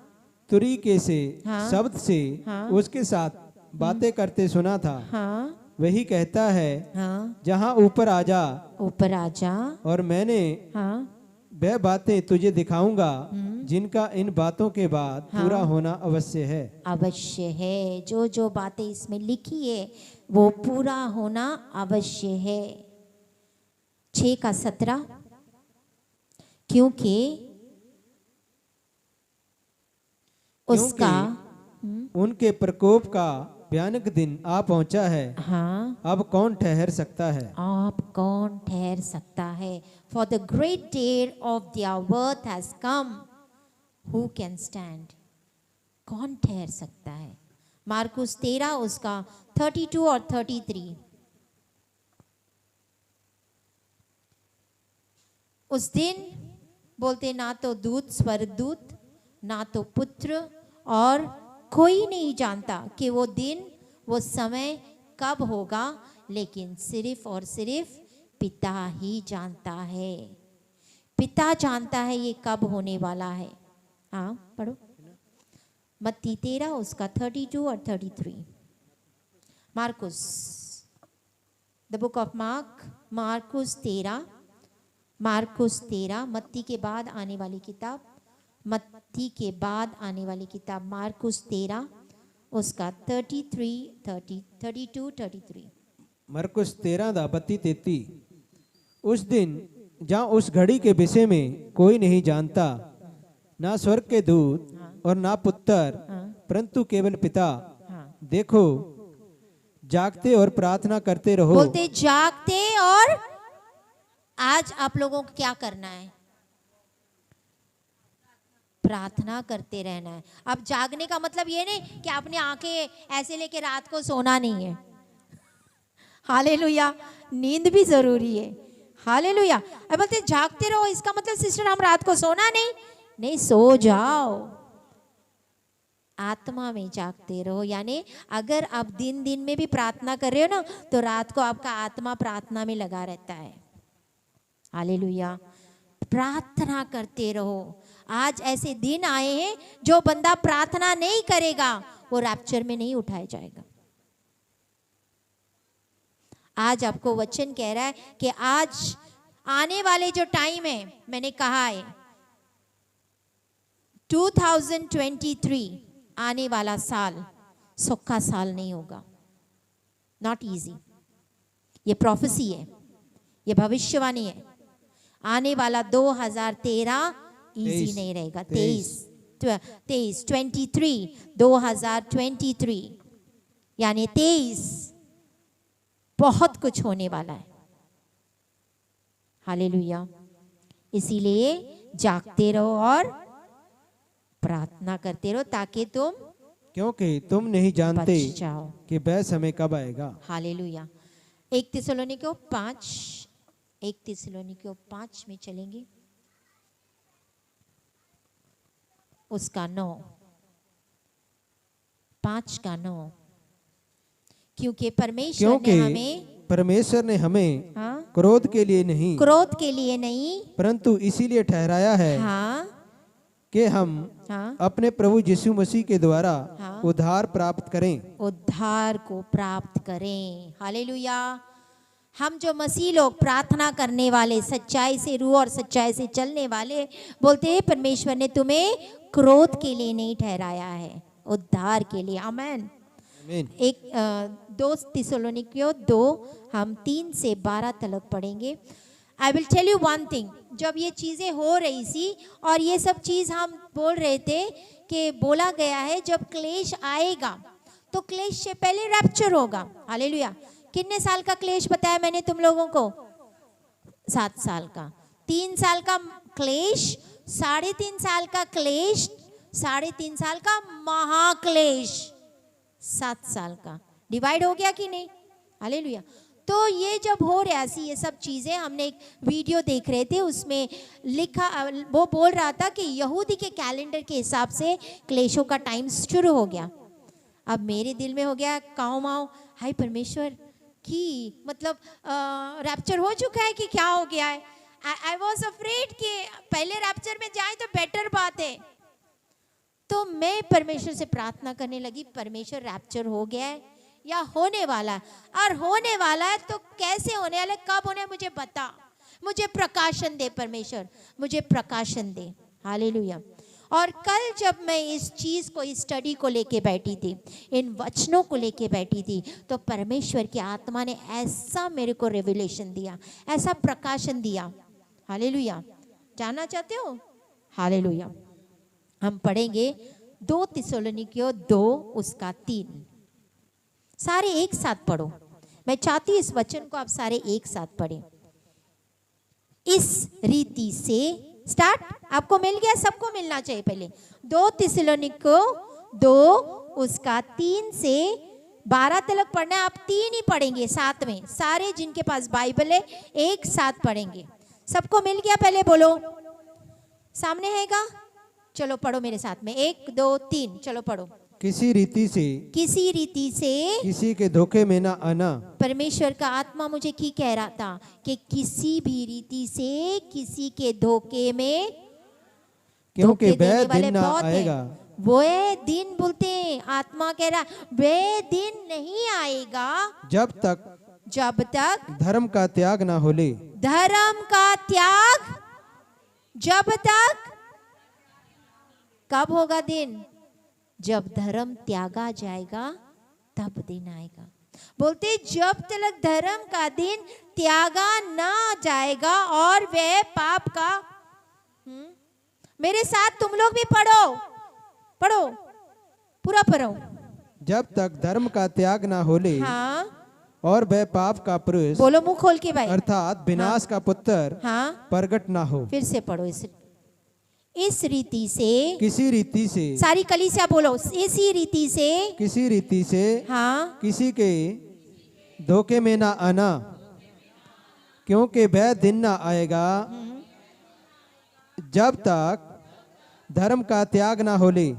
तुरीके से हाँ। शब्द से हाँ। उसके साथ बातें करते सुना था। हाँ, वही कहता है, हाँ, जहाँ ऊपर आ जा, ऊपर आ जा। और मैंने हाँ, वह बातें तुझे दिखाऊंगा जिनका इन बातों के बाद पूरा होना अवश्य है। अवश्य है। जो जो बातें इसमें लिखी है वो पूरा होना अवश्य है। 6:17, क्योंकि उसका, उनके प्रकोप का भयानक दिन आ पहुंचा है। हाँ, अब कौन ठहर सकता है? आप कौन ठहर सकता है? For the great day of their worth has come, who can stand? कौन ठहर सकता है? मार्कुस 13 उसका 32 और 33। उस दिन बोलते ना तो दूत, स्वर्गदूत, ना तो पुत्र, और कोई नहीं जानता कि वो दिन, वो समय कब होगा, लेकिन सिर्फ और सिर्फ पिता ही जानता है। पिता जानता है ये कब होने वाला है। हाँ पढ़ो, मत्ती 13 उसका 32 और 33। Marcus, the book of Marcus 13, मत्ती के बाद आने वाली किताब, मत्ती के बाद आने वाली किताब मार्कुस 13 उसका 32-33। मरकुस 13 दा 32-33। उस दिन जहाँ उस घड़ी के विषय में कोई नहीं जानता, ना स्वर्ग के दूत और ना पुत्र, परंतु केवल पिता। देखो जागते और प्रार्थना करते रहो। बोलते जागते और, आज आप लोगों को क्या करना है? प्रार्थना करते रहना है। अब जागने का मतलब ये नहीं कि अपनी आंखें ऐसे लेके रात को सोना नहीं है। हालेलुया, नींद भी जरूरी है। हालेलुया। अब बोलते जागते रहो, इसका मतलब सिस्टर हम रात को सोना नहीं, सो जाओ, आत्मा में जागते रहो। यानी अगर आप दिन में भी प्रार्थना कर रहे हो ना, तो रात को आपका आत्मा प्रार्थना में लगा रहता है। हालेलुया, प्रार्थना करते रहो। आज ऐसे दिन आए हैं जो बंदा प्रार्थना नहीं करेगा वो रैप्चर में नहीं उठाया जाएगा। आज आपको वचन कह रहा है कि आज आने वाले जो टाइम है, मैंने कहा है 2023 आने वाला साल सौखा साल नहीं होगा, नॉट इजी। ये प्रोफेसी है, ये भविष्यवाणी है। आने वाला 2013 इजी नहीं रहेगा। 2023 यानी 23 बहुत कुछ होने वाला है। हालेलुया। इसीलिए जागते रहो और प्रार्थना करते रहो ताकि तुम, क्योंकि तुम नहीं जानते बच जाओ कि वह समय कब आएगा। हालेलुया। 1 थिस्सलुनीकियों 5 में चलेंगे, उसका 9, 5 का 9। क्योंकि परमेश्वर ने हमें हाँ? क्रोध के लिए नहीं परंतु इसीलिए ठहराया है, हाँ? कि हम हाँ? अपने प्रभु यीशु मसीह के द्वारा हाँ? उद्धार प्राप्त करें। उद्धार को प्राप्त करें। हालेलुया। हम जो मसीह लोग प्रार्थना करने वाले, सच्चाई से रूह और सच्चाई से चलने वाले, बोलते हैं परमेश्वर ने तुम्हें क्रोध के लिए नहीं ठहराया है, उद्धार के लिए। आमेन। 2 थिस्सलुनीकियों 2 हम 3 से 12 तक पढ़ेंगे। I will tell you one thing, जब ये चीज़ें हो रही थी और ये सब चीज़ हम बोल रहे थे कि बोला गया है जब क्लेश आएगा तो क्लेश से पहले रैप्चर होगा। हालेलुया। कितने साल का क्लेश बताया मैंने तुम लोगों को? 7 साल का। 3 साल का क्लेश, 3.5 साल का क्लेश, 3.5 साल का महाक्लेश, 7 साल का। डिवाइड हो गया कि नहीं? हालेलुया। तो ये जब हो रहा थी ये सब चीज़ें, हमने एक वीडियो देख रहे थे, उसमें लिखा, वो बोल रहा था कि यहूदी के कैलेंडर के हिसाब से क्लेशों का टाइम शुरू हो गया। अब मेरे दिल में हो गया काऊ माओ, हाय परमेश्वर की मतलब रैप्चर हो चुका है कि क्या हो गया है? आई वॉज अफ्रेड कि पहले रैप्चर में जाए तो बेटर बात है। तो मैं परमेश्वर से प्रार्थना करने लगी, परमेश्वर रैप्चर हो गया है या होने वाला है? और होने वाला है तो कैसे होने वाला है, कब होने, मुझे बता, मुझे प्रकाशन दे परमेश्वर, मुझे प्रकाशन दे। हालेलुया। और कल जब मैं इस चीज़ को, इस स्टडी को लेके बैठी थी, इन वचनों को लेके बैठी थी, तो परमेश्वर की आत्मा ने ऐसा मेरे को रेवलेशन दिया, ऐसा प्रकाशन दिया। हालेलुया। जानना चाहते हो? हालेलुया। हम पढ़ेंगे 2 थिस्सलुनीकियों 2 उसका 3। सारे एक साथ पढ़ो। मैं चाहती हूँ इस वचन को आप सारे एक साथ पढ़ें। इस रीति से स्टार्ट, आपको मिल गया? सबको मिलना चाहिए। पहले 2 थिस्सलुनीकियों 2 उसका 3 से 12 तक पढ़ना है। आप 3 ही पढ़ेंगे साथ में, सारे जिनके पास बाइबल है एक साथ पढ़ेंगे। सबको मिल गया? पहले बोलो, सामने हैगा? चलो पढ़ो मेरे साथ में, 1 2 3 चलो पढ़ो। किसी रीति से किसी के धोखे में ना आना। परमेश्वर का आत्मा मुझे की कह रहा था कि किसी भी रीति से किसी के धोखे में, क्योंकि धोखे देने वह वाले दिन ना बहुत हैं। आएगा। वो दिन बोलते हैं, आत्मा कह रहा वे दिन नहीं आएगा जब तक जब तक धर्म का त्याग ना हो ले। धर्म का त्याग, जब तक, कब होगा दिन? जब धर्म त्यागा जाएगा तब दिन आएगा। बोलते जब तक धर्म का दिन त्यागा ना जाएगा और वह पाप का मेरे साथ तुम लोग भी पढ़ो, पढ़ो, पूरा पढ़ो। जब तक धर्म का त्याग ना हो ले हाँ और वह पाप का पुरुष बोलो मुंह खोल के भाई। अर्थात विनाश का पुत्र हाँ प्रकट ना हो। फिर से पढ़ो। इस रीति से, किसी रीति से, सारी कलीसिया बोलो, इसी रीति से, किसी रीति से हाँ किसी के धोखे में ना आना, क्योंकि वह दिन ना आएगा जब तक धर्म का त्याग ना हो ले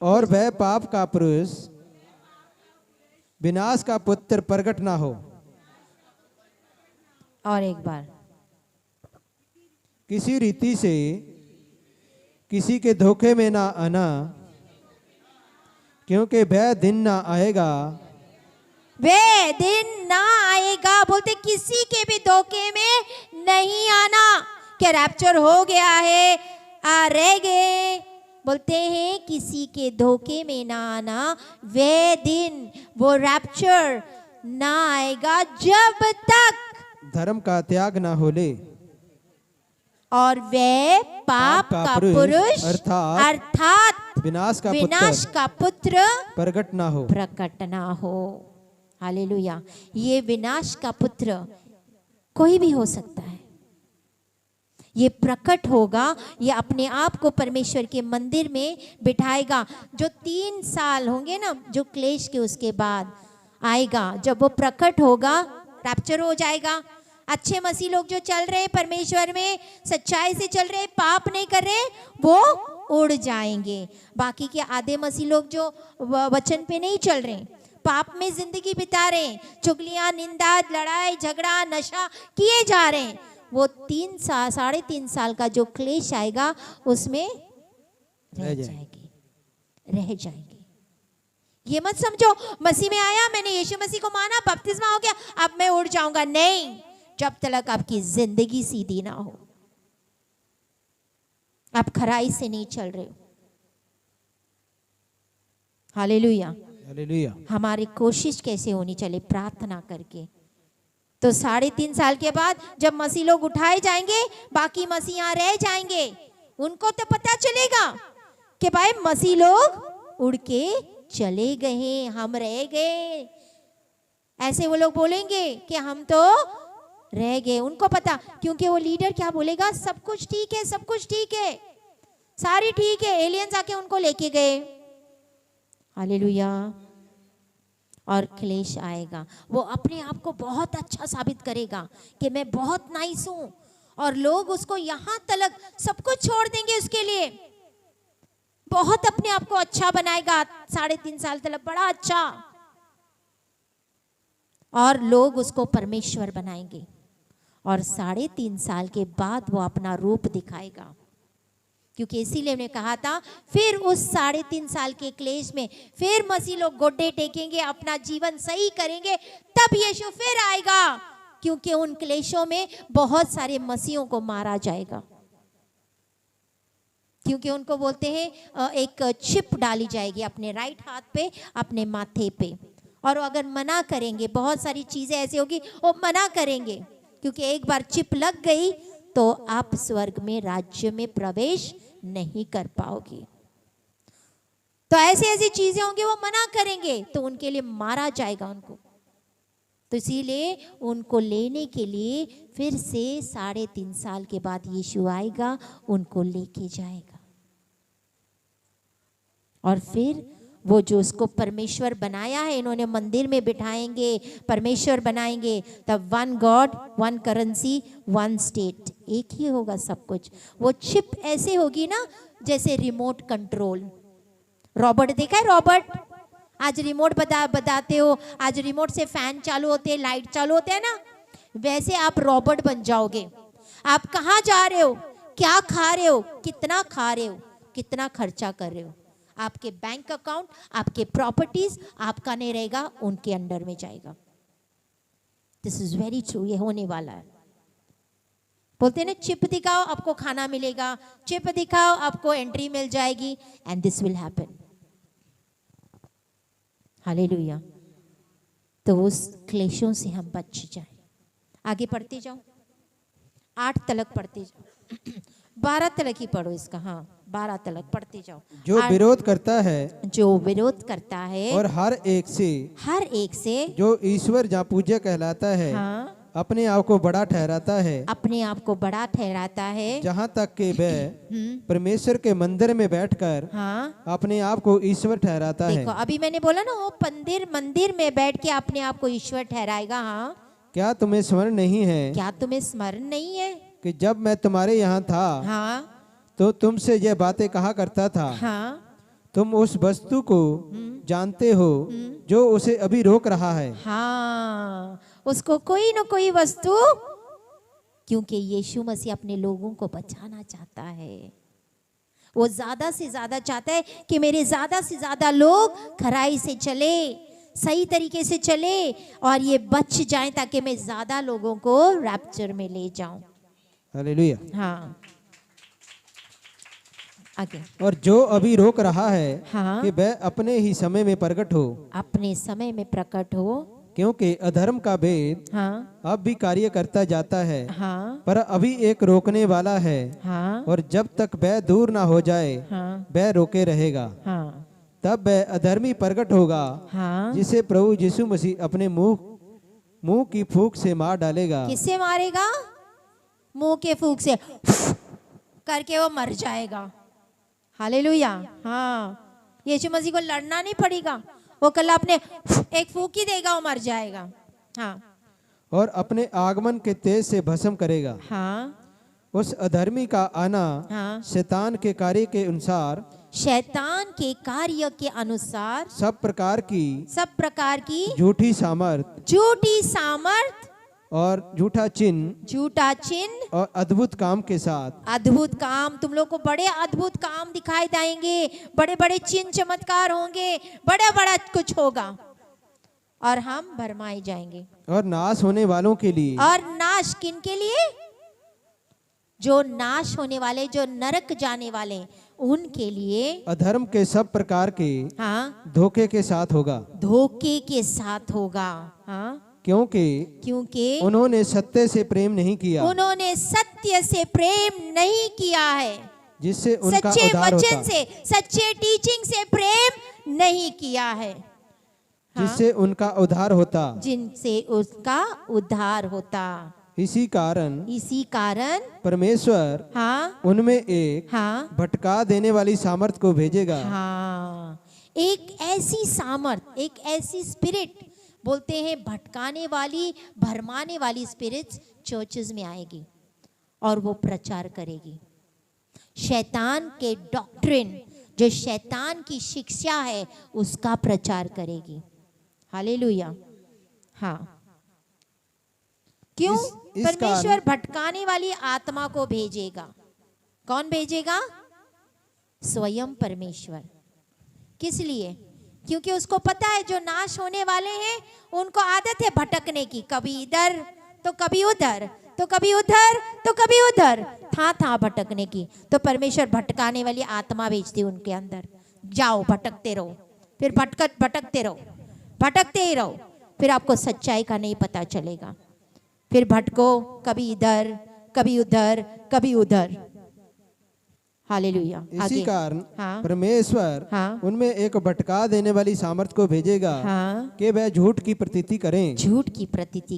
और वह पाप का पुरुष विनाश का पुत्र प्रकट ना हो। और एक बार, किसी रीति से किसी के धोखे में ना आना, क्योंकि वह दिन ना आएगा वे दिन ना आएगा। बोलते किसी के भी धोखे में नहीं आना। क्या रैप्चर हो गया है, रह गए? बोलते हैं किसी के धोखे में ना आना, वे दिन, वो रैप्चर ना आएगा जब तक धर्म का त्याग ना हो ले और वे पाप का पुरुष अर्थात विनाश का पुत्र प्रकट ना हो। प्रकट ना हो। हालेलुया। ये विनाश का पुत्र कोई भी हो सकता है। ये प्रकट होगा, ये अपने आप को परमेश्वर के मंदिर में बिठाएगा। जो 3 साल होंगे ना, जो क्लेश के उसके बाद आएगा, जब वो प्रकट होगा, रैप्चर हो जाएगा। अच्छे मसीह लोग जो चल रहे हैं परमेश्वर में, सच्चाई से चल रहे, पाप नहीं कर रहे, वो उड़ जाएंगे। बाकी के आधे मसीह लोग जो वचन पे नहीं चल रहे, पाप में जिंदगी बिता रहे, चुगलियां, निंदा, लड़ाई झगड़ा, नशा किए जा रहे हैं, वो 3 साल 3.5 साल का जो क्लेश आएगा उसमें रह जाएंगे। ये मत समझो मसीह में आया, मैंने यीशु मसीह को माना, बपतिस्मा हो गया, अब मैं उड़ जाऊंगा। नहीं, जब तक आपकी जिंदगी सीधी ना हो, आप खराई से नहीं चल रहे हो। Hallelujah, hallelujah. हमारी कोशिश कैसे होनी चाहिए? प्रार्थना करके। तो 3.5 साल के बाद जब मसीह लोग उठाए जाएंगे, बाकी मसीह यहाँ रह जाएंगे, उनको तो पता चलेगा कि भाई मसीह लोग उड़ के चले गए, हम रह गए। ऐसे वो लोग बोलेंगे कि हम तो रह गए। उनको पता, क्योंकि वो लीडर क्या बोलेगा? सब कुछ ठीक है, सब कुछ ठीक है, सारी ठीक है। एलियंस आके उनको लेके गए। हालेलुया। और क्लेश आएगा, वो अपने आप को बहुत अच्छा साबित करेगा कि मैं बहुत नाइस हूं, और लोग उसको यहां तक सब कुछ छोड़ देंगे उसके लिए। बहुत अपने आप को अच्छा बनाएगा 3.5 साल तक, बड़ा अच्छा, और लोग उसको परमेश्वर बनाएंगे। और 3.5 साल के बाद वो अपना रूप दिखाएगा। क्योंकि इसीलिए हमने कहा था, फिर उस 3.5 साल के क्लेश में फिर मसीह लोग गोड्डे टेकेंगे, अपना जीवन सही करेंगे, तब यीशु फिर आएगा। क्योंकि उन क्लेशों में बहुत सारे मसीहों को मारा जाएगा। क्योंकि उनको बोलते हैं एक चिप डाली जाएगी अपने राइट हाथ पे, अपने माथे पे, और अगर मना करेंगे, बहुत सारी चीजें ऐसी होगी वो मना करेंगे। क्योंकि एक बार चिप लग गई तो आप स्वर्ग में, राज्य में प्रवेश नहीं कर पाओगे। तो ऐसी ऐसी चीजें होंगी, वो मना करेंगे तो उनके लिए मारा जाएगा उनको। तो इसीलिए उनको लेने के लिए फिर से 3.5 साल के बाद यीशु आएगा, उनको लेके जाएगा। और फिर वो जो उसको परमेश्वर बनाया है, इन्होंने मंदिर में बिठाएंगे, परमेश्वर बनाएंगे, तब 1 गॉड 1 करेंसी 1 स्टेट, एक ही होगा सब कुछ। वो चिप ऐसे होगी ना जैसे रिमोट कंट्रोल। रॉबर्ट देखा है? रॉबर्ट आज रिमोट बताते हो, आज रिमोट से फैन चालू होते हैं, लाइट चालू होते हैं ना, वैसे आप रॉबर्ट बन जाओगे। आप कहाँ जा रहे हो, क्या खा रहे हो, कितना खा रहे हो, कितना खर्चा कर रहे हो। आपके बैंक अकाउंट, आपके प्रॉपर्टीज आपका नहीं रहेगा, उनके अंडर में जाएगा। दिस इज वेरी ट्रू, ये होने वाला है। बोलते हैं ना, चिप दिखाओ आपको खाना मिलेगा, चिप दिखाओ आपको एंट्री मिल जाएगी, and this will happen. Hallelujah. तो उस क्लेशों से हम बच जाएं। आगे पढ़ते जाओ, 8 तलक पढ़ते जाओ, 12 तलक ही पढ़ो इसका। हाँ, 12 तलक पढ़ते जाओ। जो विरोध करता है, जो विरोध करता है, और हर एक से जो ईश्वर जा पूज्य कहलाता है, हाँ, अपने आप को बड़ा ठहराता है, अपने आप को बड़ा ठहराता है, जहाँ तक कि वह परमेश्वर के मंदिर में बैठकर हाँ, अपने आप को ईश्वर ठहराता है। देखो अभी मैंने बोला ना, वो मंदिर में बैठ के अपने आप को ईश्वर ठहराएगा। हाँ, क्या तुम्हें स्मरण नहीं है क्या तुम्हें स्मरण नहीं है कि जब मैं तुम्हारे यहाँ था, हाँ, तो तुमसे ये बातें कहा करता था। हाँ, तुम उस वस्तु को जानते हो जो उसे अभी रोक रहा है। हाँ, उसको कोई न कोई वस्तु, क्योंकि यीशु मसीह अपने लोगों को बचाना चाहता है। वो ज्यादा से ज्यादा चाहता है कि मेरे ज्यादा से ज्यादा लोग खराई से चले, सही तरीके से चले, और ये बच जाएं, ताकि मैं ज्यादा लोगों को रैप्चर में ले जाऊं। हालेलुया। हाँ, आगे। और जो अभी रोक रहा है, हाँ, कि वह अपने ही समय में प्रकट हो, अपने समय में प्रकट हो, क्योंकि अधर्म का भेद हाँ, अब भी कार्य करता जाता है, हाँ, पर अभी एक रोकने वाला है, हाँ, और जब तक वह दूर ना हो जाए, हाँ, वह रोके रहेगा। हाँ, तब वह अधर्मी प्रकट होगा, हाँ, जिसे प्रभु यीशु मसीह अपने मुंह की फूंक से मार डालेगा। किससे मारेगा? मुंह के फूंक से करके वो मर जाएगा। हालेलुया। हाँ, यीशु मसीह को लड़ना नहीं पड़ेगा, वो कल अपने एक फूंक ही देगा, वो मर जाएगा। हाँ, और अपने आगमन के तेज से भस्म करेगा। हाँ, उस अधर्मी का आना हाँ, शैतान के कार्य के अनुसार, शैतान के कार्य के अनुसार, सब प्रकार की झूठी सामर्थ और झूठा चिन्ह और अद्भुत काम के साथ। अद्भुत काम, तुम लोग को बड़े अद्भुत काम दिखाई देंगे, बड़े बड़े चिन्ह चमत्कार होंगे, बड़ा बड़ा कुछ होगा, और हम भरमाए जाएंगे। और नाश होने वालों के लिए, और नाश किन के लिए? जो नाश होने वाले, जो नरक जाने वाले, उनके लिए अधर्म के सब प्रकार के, हाँ, धोखे के साथ होगा। धोखे के साथ होगा। हाँ, क्योंकि उन्होंने सत्य से प्रेम नहीं किया, उन्होंने सत्य से प्रेम नहीं किया है, जिससे उनका सच्चे उद्धार वचन होता, से, सच्चे टीचिंग से प्रेम नहीं किया है। हाँ? जिससे उनका उद्धार होता, जिनसे उसका उद्धार होता। इसी कारण परमेश्वर, हाँ, उनमें एक, हाँ, भटका देने वाली सामर्थ को भेजेगा। हाँ, एक ऐसी सामर्थ, एक ऐसी स्पिरिट, बोलते हैं भटकाने वाली, भरमाने वाली स्पिरिट्स चर्चेस में आएगी, और वो प्रचार करेगी शैतान के डॉक्ट्रिन, जो शैतान की शिक्षा है, उसका प्रचार करेगी। हालेलुया। हाँ, क्यों? परमेश्वर भटकाने वाली आत्मा को भेजेगा। कौन भेजेगा? स्वयं परमेश्वर। किस लिए? क्योंकि उसको पता है जो नाश होने वाले हैं, उनको आदत है भटकने की, कभी इधर तो कभी उधर, तो कभी उधर तो कभी उधर, था भटकने की। तो परमेश्वर भटकाने वाली आत्मा भेजती है उनके अंदर, जाओ भटकते रहो, फिर भटकते ही रहो, फिर आपको सच्चाई का नहीं पता चलेगा, फिर भटको, कभी इधर कभी उधर कभी उधर। हालेलुया। इसी कारण हाँ, परमेश्वर, हाँ, उनमें एक भटका देने वाली सामर्थ को भेजेगा, हाँ, कि वह झूठ की प्रतीति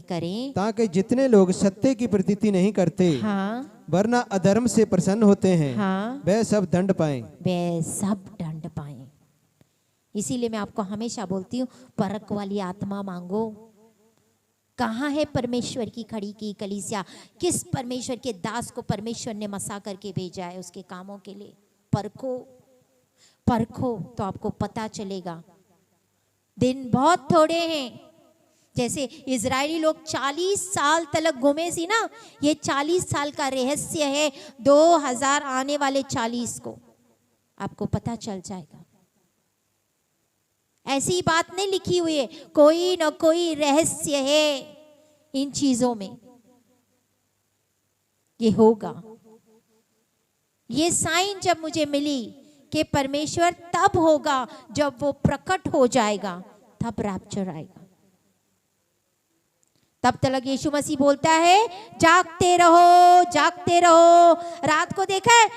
करें, ताकि जितने लोग सत्य की प्रतीति नहीं करते, हाँ, वरना अधर्म से प्रसन्न होते हैं, हाँ, वह सब दंड पाएं। इसीलिए मैं आपको हमेशा बोलती हूँ, परख वाली आत्मा मांगो। कहाँ है परमेश्वर की खड़ी की कलीसिया? किस परमेश्वर के दास को परमेश्वर ने मसा करके भेजा है उसके कामों के लिए? परखो तो आपको पता चलेगा। दिन बहुत थोड़े हैं जैसे इजरायली लोग 40 साल तलक घूमे सी ना, ये 40 साल का रहस्य है 2000 आने वाले 40 को आपको पता चल जाएगा। ऐसी बात नहीं लिखी हुई है, कोई न कोई रहस्य है इन चीजों में। ये होगा। ये साइन जब मुझे मिली कि परमेश्वर तब होगा जब वो प्रकट हो जाएगा, तब रैप्चर आएगा। तब तक यीशु मसीह बोलता है जागते रहो, जागते रहो। रात को देखा है,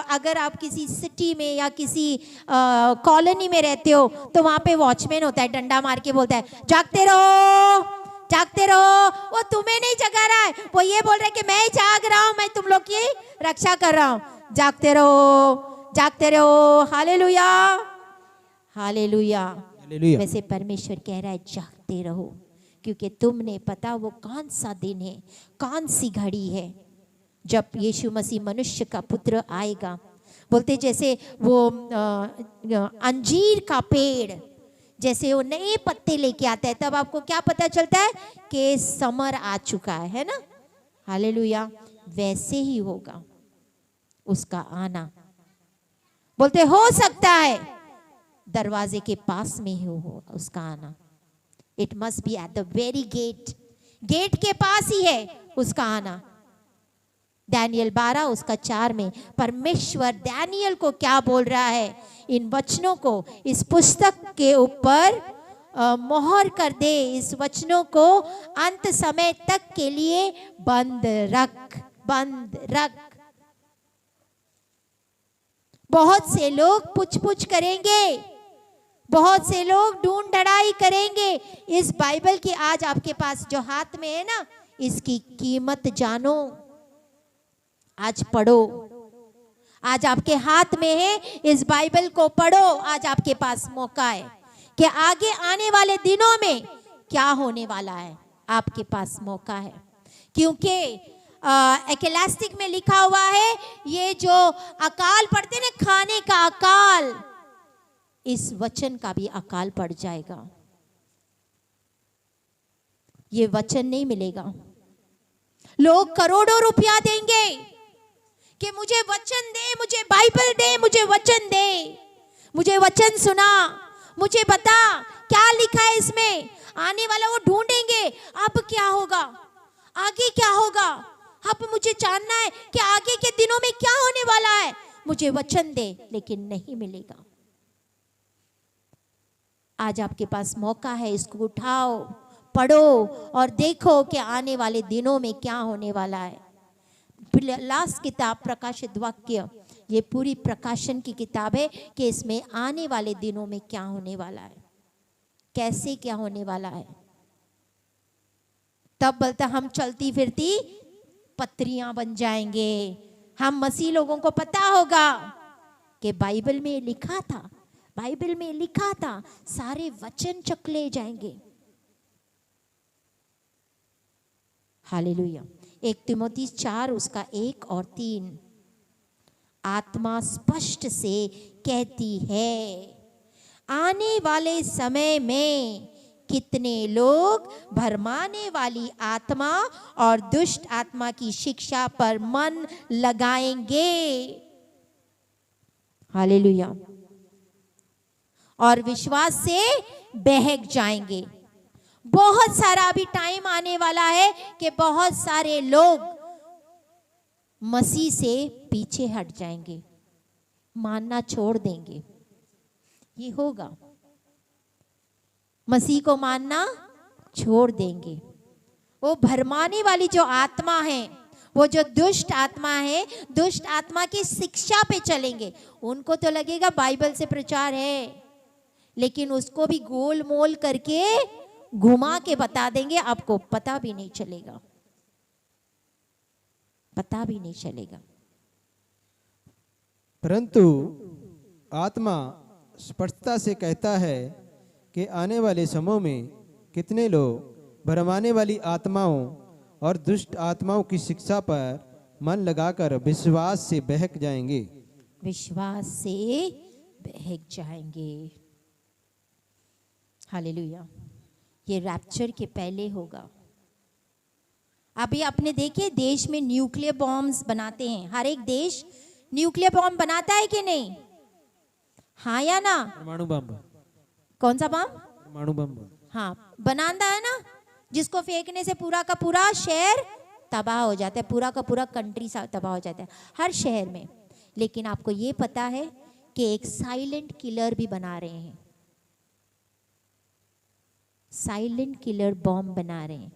अगर आप किसी सिटी में या किसी कॉलोनी में रहते हो तो वहां पे वॉचमैन होता है, डंडा मार के बोलता है जागते रहो, जागते रहो। वो तुम्हें नहीं जगा रहा है, वो ये बोल रहा है कि मैं जाग रहा हूं, मैं तुम लोग की रक्षा कर रहा हूं। जागते रहो, जागते रहो। Hallelujah, hallelujah. हालेलुया। वैसे परमेश्वर कह रहा है जागते रहो, क्योंकि तुमने पता वो कौन सा दिन है, कौन सी घड़ी है जब यीशु मसीह मनुष्य का पुत्र आएगा। बोलते जैसे वो अंजीर का पेड़ जैसे वो नए पत्ते लेके आता है, तब आपको क्या पता चलता है कि समर आ चुका है ना। हालेलुया। वैसे ही होगा उसका आना। बोलते हो सकता है दरवाजे के पास में ही हो उसका आना। It must be at the very gate, gate के पास ही है उसका आना। दानियल 12 उसका 4 में परमेश्वर दानियल को क्या बोल रहा है, इन वचनों को इस पुस्तक के ऊपर मोहर कर दे, इस वचनों को अंत समय तक के लिए बंद रख, बंद रख। बहुत से लोग पूछ पूछ करेंगे, बहुत से लोग ढूंढ ढड़ाई करेंगे। इस बाइबल की आज आपके पास जो हाथ में है ना, इसकी कीमत जानो, आज पढ़ो। आज आपके हाथ में है, इस बाइबल को पढ़ो। आज आपके पास मौका है कि आगे आने वाले दिनों में क्या होने वाला है, आपके पास मौका है। क्योंकि एक्लेसियास्टिक में लिखा हुआ है, ये जो अकाल पड़ते ना, खाने का अकाल, इस वचन का भी अकाल पड़ जाएगा। ये वचन नहीं मिलेगा। लोग करोड़ों रुपया देंगे कि मुझे वचन दे, मुझे बाइबल दे, मुझे वचन दे, मुझे वचन सुना, मुझे बता क्या लिखा है इसमें। आने वाला वो ढूंढेंगे, अब क्या होगा, आगे क्या होगा। अब मुझे जानना है कि आगे के दिनों में क्या होने वाला है, मुझे वचन दे, लेकिन नहीं मिलेगा। आज आपके पास मौका है, इसको उठाओ, पढ़ो और देखो कि आने वाले दिनों में क्या होने वाला है। लास्ट किताब प्रकाशित वाक्य, ये पूरी प्रकाशन की किताब है कि इसमें आने वाले दिनों में क्या होने वाला है, कैसे क्या होने वाला है। तब बोलता हम चलती फिरती पत्रियां बन जाएंगे। हम मसीह लोगों को पता होगा कि बाइबल में लिखा था, बाइबल में लिखा था, सारे वचन चकले जाएंगे। हालेलुया। 1 तिमोथी 4 उसका 1 और 3, आत्मा स्पष्ट से कहती है आने वाले समय में कितने लोग भरमाने वाली आत्मा और दुष्ट आत्मा की शिक्षा पर मन लगाएंगे। हालेलुया। और विश्वास से बहक जाएंगे। बहुत सारा अभी टाइम आने वाला है कि बहुत सारे लोग मसीह से पीछे हट जाएंगे, मानना छोड़ देंगे। ये होगा, मसीह को मानना छोड़ देंगे। वो भरमाने वाली जो आत्मा है, वो जो दुष्ट आत्मा है, दुष्ट आत्मा की शिक्षा पे चलेंगे। उनको तो लगेगा बाइबल से प्रचार है, लेकिन उसको भी गोल मोल करके घुमा के बता देंगे, आपको पता भी नहीं चलेगा, पता भी नहीं चलेगा। परंतु आत्मा स्पष्टता से कहता है कि आने वाले समय में कितने लोग भरमाने वाली आत्माओं और दुष्ट आत्माओं की शिक्षा पर मन लगाकर विश्वास से बहक जाएंगे, विश्वास से बहक जाएंगे। हालेलुया। ये रैप्चर के पहले होगा। अभी आपने देखे देश में न्यूक्लियर बॉम्ब्स बनाते हैं, हर एक देश न्यूक्लियर बॉम्ब बनाता है कि नहीं? हाँ या ना? परमाणु बम। कौन सा बम? परमाणु बम। हाँ, बनाता है ना, जिसको फेंकने से पूरा का पूरा शहर तबाह हो जाता है, पूरा का पूरा कंट्री तबाह हो जाता है, हर शहर में। लेकिन आपको ये पता है कि एक साइलेंट किलर भी बना रहे हैं, साइलेंट किलर बॉम्ब बना रहे हैं।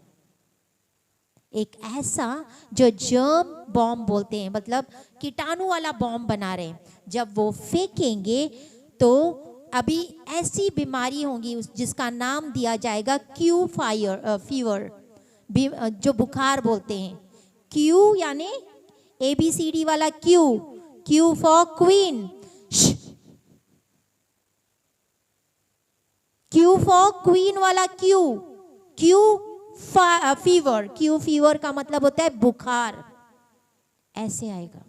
एक ऐसा जो जर्म बॉम्ब बोलते हैं, मतलब कीटाणु वाला बॉम्ब बना रहे हैं। जब वो फेंकेंगे तो अभी ऐसी बीमारी होगी जिसका नाम दिया जाएगा फीवर, जो बुखार बोलते हैं। क्यू यानी ABCD वाला Q for queen, Q for queen वाला क्यू फीवर का मतलब होता है बुखार। ऐसे आएगा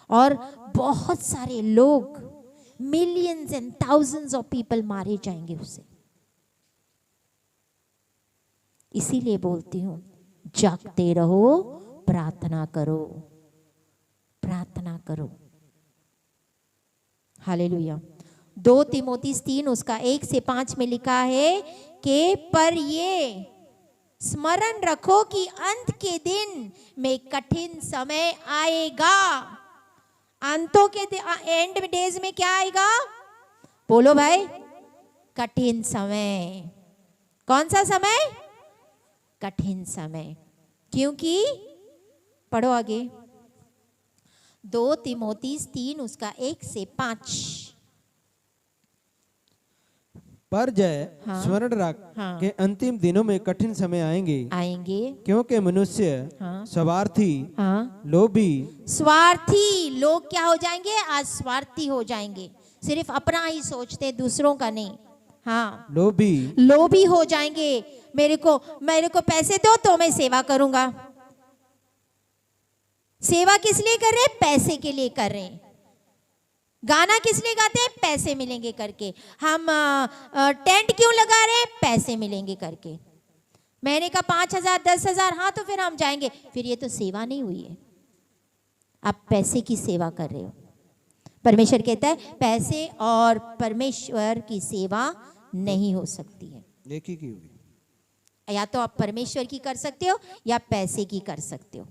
और बहुत सारे लोग, millions and thousands of people मारे जाएंगे उससे। इसीलिए बोलती हूं, जागते रहो, प्रार्थना करो, प्रार्थना करो। हालेलुया। 2 तिमोथी 3 उसका 1 से 5 में लिखा है कि पर ये स्मरण रखो कि अंत के दिन में कठिन समय आएगा। अंतों के एंड डेज में क्या आएगा? बोलो भाई, कठिन समय। कौन सा समय? कठिन समय। क्योंकि पढ़ो आगे, 2 तिमोथी 3 उसका 1 से 5। पर जय हाँ। स्मरण रख हाँ। के अंतिम दिनों में कठिन समय आएंगे, क्योंकि मनुष्य हाँ। स्वार्थी, हाँ। लोभी, स्वार्थी लोग क्या हो जाएंगे? आज स्वार्थी हो जाएंगे, सिर्फ अपना ही सोचते, दूसरों का नहीं। हाँ, लोभी हो जाएंगे। मेरे को पैसे दो तो मैं सेवा करूंगा। सेवा किस लिए कर रहे हैं? पैसे के लिए कर रहे हैं। गाना किस लिए गाते हैं? पैसे मिलेंगे करके। हम टेंट क्यों लगा रहे हैं? पैसे मिलेंगे करके। महीने का 5,000 10,000, हाँ तो फिर हम जाएंगे। फिर ये तो सेवा नहीं हुई है, आप पैसे की सेवा कर रहे हो। परमेश्वर कहता है पैसे और परमेश्वर की सेवा नहीं हो सकती है। एक ही की होगी। या तो आप परमेश्वर की कर सकते हो या पैसे की कर सकते हो।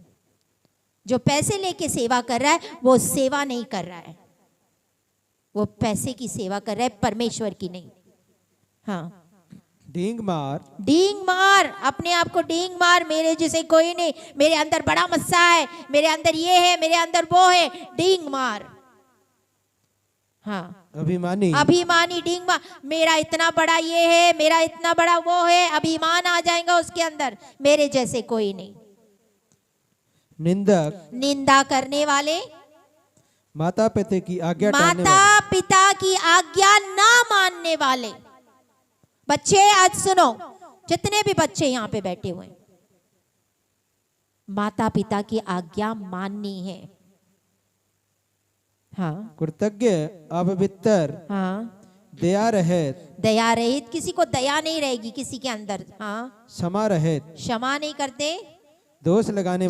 जो पैसे लेके सेवा कर रहा है वो सेवा नहीं कर रहा है, वो पैसे की सेवा कर रहा है, परमेश्वर की नहीं। हाँ, डींग मार, अपने आप को डींग मार। मेरे जैसे कोई नहीं, मेरे अंदर बड़ा मस्सा है, मेरे अंदर ये है, मेरे अंदर वो है, डींग मार। हाँ, अभिमानी डींग मार। मेरा इतना बड़ा ये है, मेरा इतना बड़ा वो है, अभिमान आ जाएगा उसके अंदर। मेरे जैसे कोई नहीं। निंदा करने वाले, माता पिता की आज्ञा ना मानने वाले। बच्चे आज सुनो, जितने भी बच्चे यहाँ पे बैठे हुए हैं, माता पिता की आज्ञा माननी है। हाँ, कृतज्ञ, अपवित्र, हाँ, दया रहित, किसी को दया नहीं रहेगी किसी के अंदर। हाँ, क्षमा नहीं करते, दोष लगाने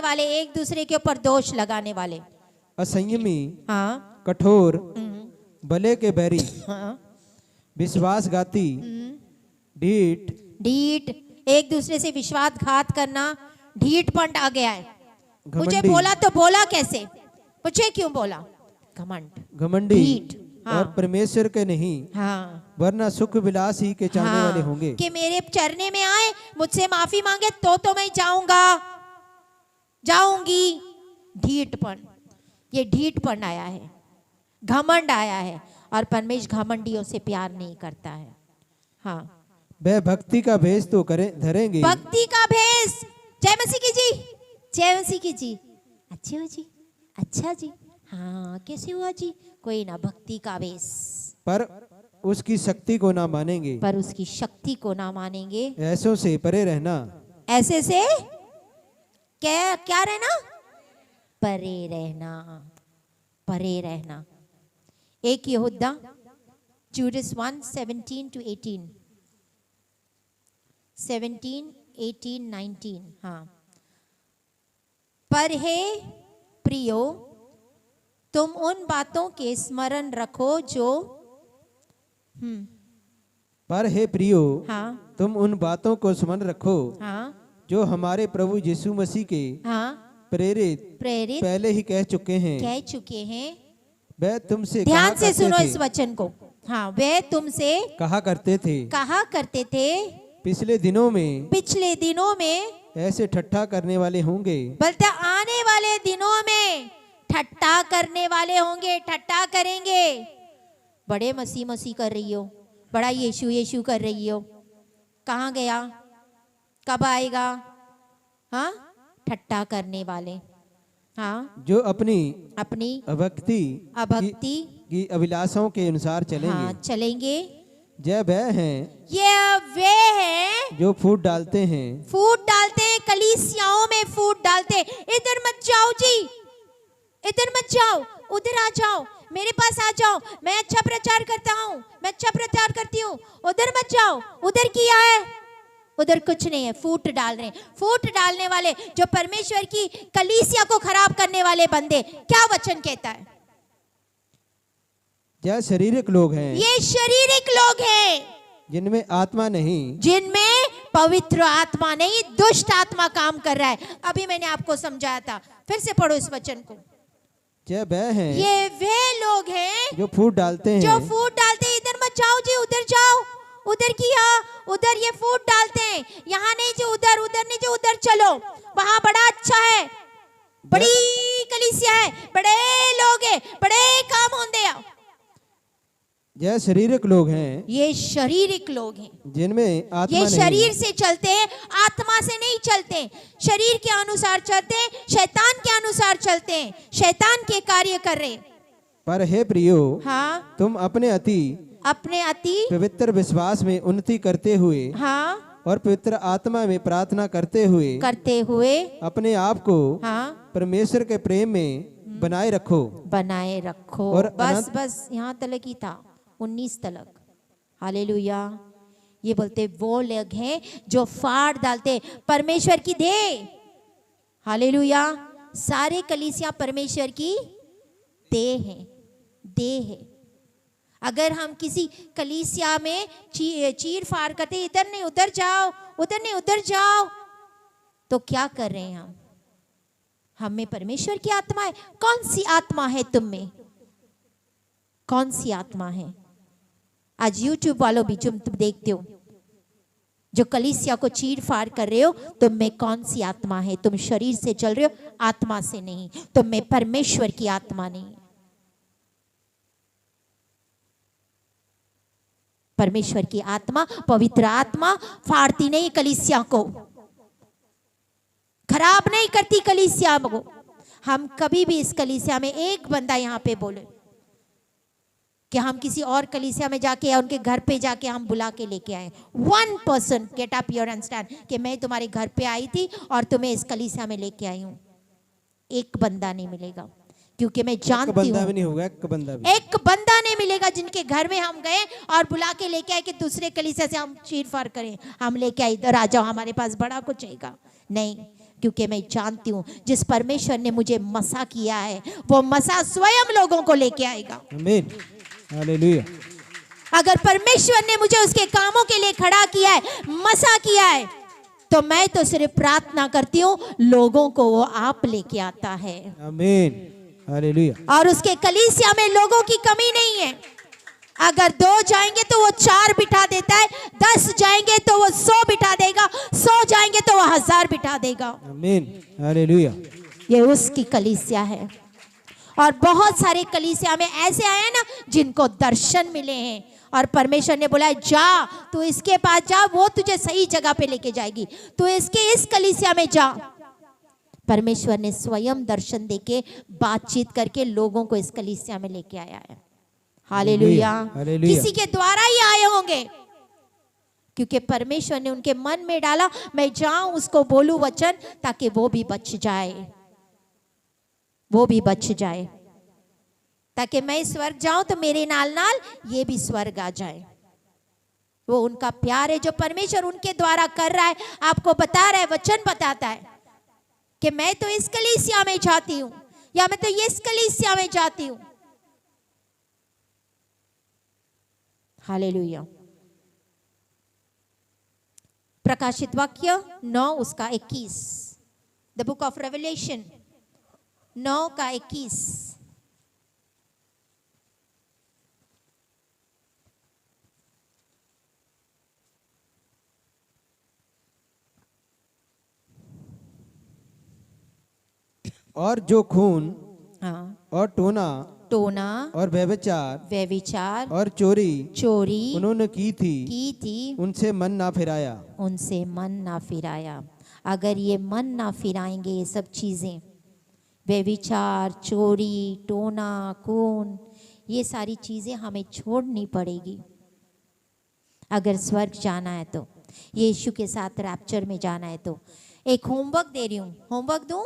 वाले, एक दूसरे के ऊपर दोष लगाने वाले, असंयमी, हाँ, कठोर, भले के बैरी, हाँ, विश्वासघाती, ढीठ, एक दूसरे से विश्वासघात करना, ढीठपन आ गया है। मुझे घमंडी, बोला तो बोला कैसे, मुझे क्यों बोला? घमंडी, हाँ, और परमेश्वर के नहीं, हाँ, वरना सुख विलास ही के चाहने हाँ, वाले होंगे। कि मेरे चरने में आए, मुझसे माफी मांगे तो मैं जाऊंगी। ढीठपन, ये ढीठपन आया है, घमंड आया है, और परमेश्वर घमंडियों से प्यार नहीं करता है। हाँ, वह भक्ति का भेष तो धरेंगे। भक्ति का भेष। जय मसीह की जी, जय मसीह की जी। अच्छे हो जी, अच्छा जी, हाँ कैसे हुआ जी? कोई ना, भक्ति का वेश। पर उसकी शक्ति को ना मानेंगे, ऐसों से परे रहना। ऐसे से क्या रहना? परे रहना। एक यहूदा, जूडस 1:17-18, 17, 18, 19। हाँ, पर हे प्रियो, तुम उन बातों के स्मरण रखो जो पर हे प्रियो, हाँ तुम उन बातों को स्मरण रखो हाँ जो हमारे प्रभु यीशु मसीह के हाँ प्रेरित प्रेरित पहले ही कह चुके हैं। कह चुके हैं। वह तुमसे ध्यान कहा से करते सुनो थे, इस वचन को। हाँ, वे तुमसे कहा करते थे, कहा करते थे पिछले दिनों में पिछले दिनों में, ऐसे ठट्ठा करने वाले होंगे। बल्कि आने वाले दिनों में ठट्टा करने वाले होंगे, ठट्टा करेंगे। बड़े मसीह मसीह कर रही हो, बड़ा यीशु यीशु कर रही हो, कहाँ गया, कब आएगा? हाँ, ठट्टा करने वाले। हाँ, जो अपनी अपनी अभक्ति अभक्ति की अभिलाषाओं के अनुसार चलेंगे। हाँ चलेंगे। जय वह हैं ये वे हैं जो फूट डालते हैं, फूट डालते हैं, कलीसियाओं में फूट डालते हैं। इधर मत जाओ जी, इधर मत जाओ, उधर आ जाओ, मेरे पास आ जाओ, मैं अच्छा प्रचार करता हूँ, मैं अच्छा प्रचार करती हूँ। उधर मत जाओ, उधर किया है, उधर कुछ नहीं है। फूट डाल रहे हैं। फूट डालने वाले, जो परमेश्वर की कलीसिया को खराब करने वाले बंदे, क्या वचन कहता है? यह शारीरिक लोग हैं, ये शारीरिक लोग हैं जिनमें आत्मा नहीं, जिनमें पवित्र आत्मा नहीं, दुष्ट आत्मा काम कर रहा है। अभी मैंने आपको समझाया था, फिर से पढ़ो इस वचन को। यह वह हैं ये वे लोग हैं जो फूट डालते जो हैं। फूट डालते हैं। इधर मत जाओ जी, उधर जाओ, उधर किया, उधर ये फूट डालते हैं। यहाँ नहीं जी, उधर, उधर नहीं जी, उधर चलो, वहां बड़ा अच्छा है, बड़ी कलीसिया है, बड़े लोग हैं, बड़े काम होंगे। यह शारीरिक लोग हैं, ये शारीरिक लोग हैं, जिनमें आत्मा ये नहीं। शरीर से चलते हैं, आत्मा से नहीं चलते। शरीर के अनुसार चलते हैं, शैतान के अनुसार चलते हैं, शैतान के कार्य कर रहे हैं। पर हे प्रियो, हाँ, तुम अपने अपने अति पवित्र विश्वास में उन्नति करते हुए हाँ और पवित्र आत्मा में प्रार्थना करते हुए अपने आप को हाँ परमेश्वर के प्रेम में बनाए रखो। बनाए रखो। और बस यहाँ तलक ही था, 19 तलक। हालेलुया। ये बोलते वो लोग हैं जो फाड़ डालते परमेश्वर की दे। हालेलुया। सारे कलीसिया परमेश्वर की दे है, दे है। अगर हम किसी कलीसिया में चीर फाड़ करते, इधर नहीं उधर जाओ, उधर नहीं उधर जाओ, तो क्या कर रहे हैं हम? हम में परमेश्वर की आत्मा है। कौन सी आत्मा है तुम में? कौन सी आत्मा है? आज YouTube वालों भी, जो तुम देखते हो, जो कलीसिया को चीर फाड़ कर रहे हो, तुम में कौन सी आत्मा है? तुम शरीर से चल रहे हो, आत्मा से नहीं। तुम में परमेश्वर की आत्मा नहीं है। परमेश्वर की आत्मा, पवित्र आत्मा फाड़ती नहीं कलीसिया को, खराब नहीं करती कलीसिया को। हम कभी भी इस कलीसिया में एक बंदा यहाँ पे बोले कि हम किसी और कलीसिया में जाके या उनके घर पे जाके हम बुला के लेके आए, 1 person get up your and stand कि मैं तुम्हारे घर पे आई थी और तुम्हें इस कलीसिया में लेके आई हूँ, एक बंदा नहीं मिलेगा। क्योंकि मैं जानती हूँ, बंदा भी नहीं होगा, एक बंदा भी, एक बंदा नहीं मिलेगा जिनके घर में हम गए और बुला के लेके आए कि दूसरे कलीसिया से हम चीर फाड़ करें, हम लेके आए, इधर आ जाओ, हमारे पास बड़ा कुछ आएगा। नहीं, क्योंकि मैं जानती हूँ जिस परमेश्वर ने मुझे मसा किया है, वो मसा स्वयं लोगों को लेके आएगा। आमीन, हालेलुया। अगर परमेश्वर ने मुझे उसके कामों के लिए खड़ा किया है, मसा किया है, तो मैं तो सिर्फ प्रार्थना करती हूँ, लोगों को वो आप लेके आता है। आमीन, हालेलुया। और उसके कलीसिया में लोगों की कमी नहीं है। अगर 2 जाएंगे तो वो 4 बिठा देता है, 10 जाएंगे तो वो 100 बिठा देगा, 100 जाएंगे तो वो 1000 बिठा देगा। आमीन, हालेलुया। ये उसकी कलीसिया है। और बहुत सारे कलीसिया में ऐसे आए हैं ना जिनको दर्शन मिले हैं और परमेश्वर ने बोला जा, तू इसके पास जा, वो तुझे सही जगह पे लेके जाएगी, तू इसके इस कलीसिया में जा। परमेश्वर ने स्वयं दर्शन देके बातचीत करके लोगों को इस कलीसिया में लेके आया है। हालेलुया। हालेलुया। किसी के द्वारा ही आए होंगे, क्योंकि परमेश्वर ने उनके मन में डाला मैं जाऊं उसको बोलूं वचन, ताकि वो भी बच जाए, वो भी बच जाए, ताकि मैं स्वर्ग जाऊं तो मेरे नाल नाल ये भी स्वर्ग आ जाए। वो उनका प्यार है जो परमेश्वर उनके द्वारा कर रहा है, आपको बता रहा है, वचन बताता है कि मैं तो इस कलीसिया में जाती हूं या मैं तो इस कलीसिया में जाती हूं। हालेलुया। प्रकाशित वाक्य 9 उसका 21, द बुक ऑफ रेवलेशन 9 का 21। और जो खून हाँ, और टोना टोना और व्यभिचार व्यभिचार और चोरी चोरी उन्होंने की थी उनसे मन ना फिराया। उनसे मन ना फिराया। अगर ये मन ना फिराएंगे, ये सब चीज़ें, व्यभिचार, चोरी, टोना, खून, ये सारी चीज़ें हमें छोड़नी पड़ेगी अगर स्वर्ग जाना है तो, यीशु के साथ रैप्चर में जाना है तो। एक होमवर्क दे रही हूँ, होमवर्क दूँ?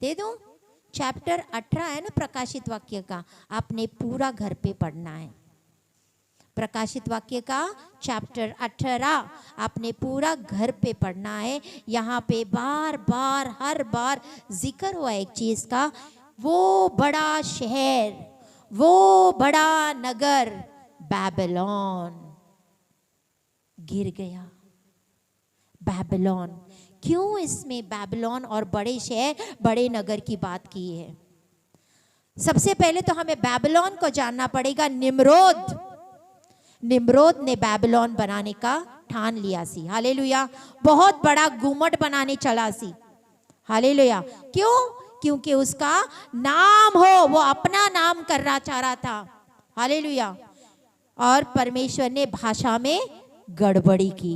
दे दूँ? चैप्टर 18 है ना प्रकाशित वाक्य का, आपने पूरा घर पे पढ़ना है। प्रकाशित वाक्य का चैप्टर 18 आपने पूरा घर पे पढ़ना है। यहाँ पे बार बार हर बार जिक्र हुआ एक चीज का, वो बड़ा शहर, वो बड़ा नगर बेबीलोन गिर गया। बेबीलोन, क्यों इसमें बेबीलोन और बड़े शहर, बड़े नगर की बात की है? सबसे पहले तो हमें बेबीलोन को जानना पड़ेगा। निम्रोद ने बेबीलोन बनाने का ठान लिया सी। हालेलुया। बहुत बड़ा गुम्मट बनाने चला सी। हालेलुया। क्यों? क्योंकि उसका नाम हो, वो अपना नाम करना चाह रहा था। हालेलुया। और परमेश्वर ने भाषा में गड़बड़ी की।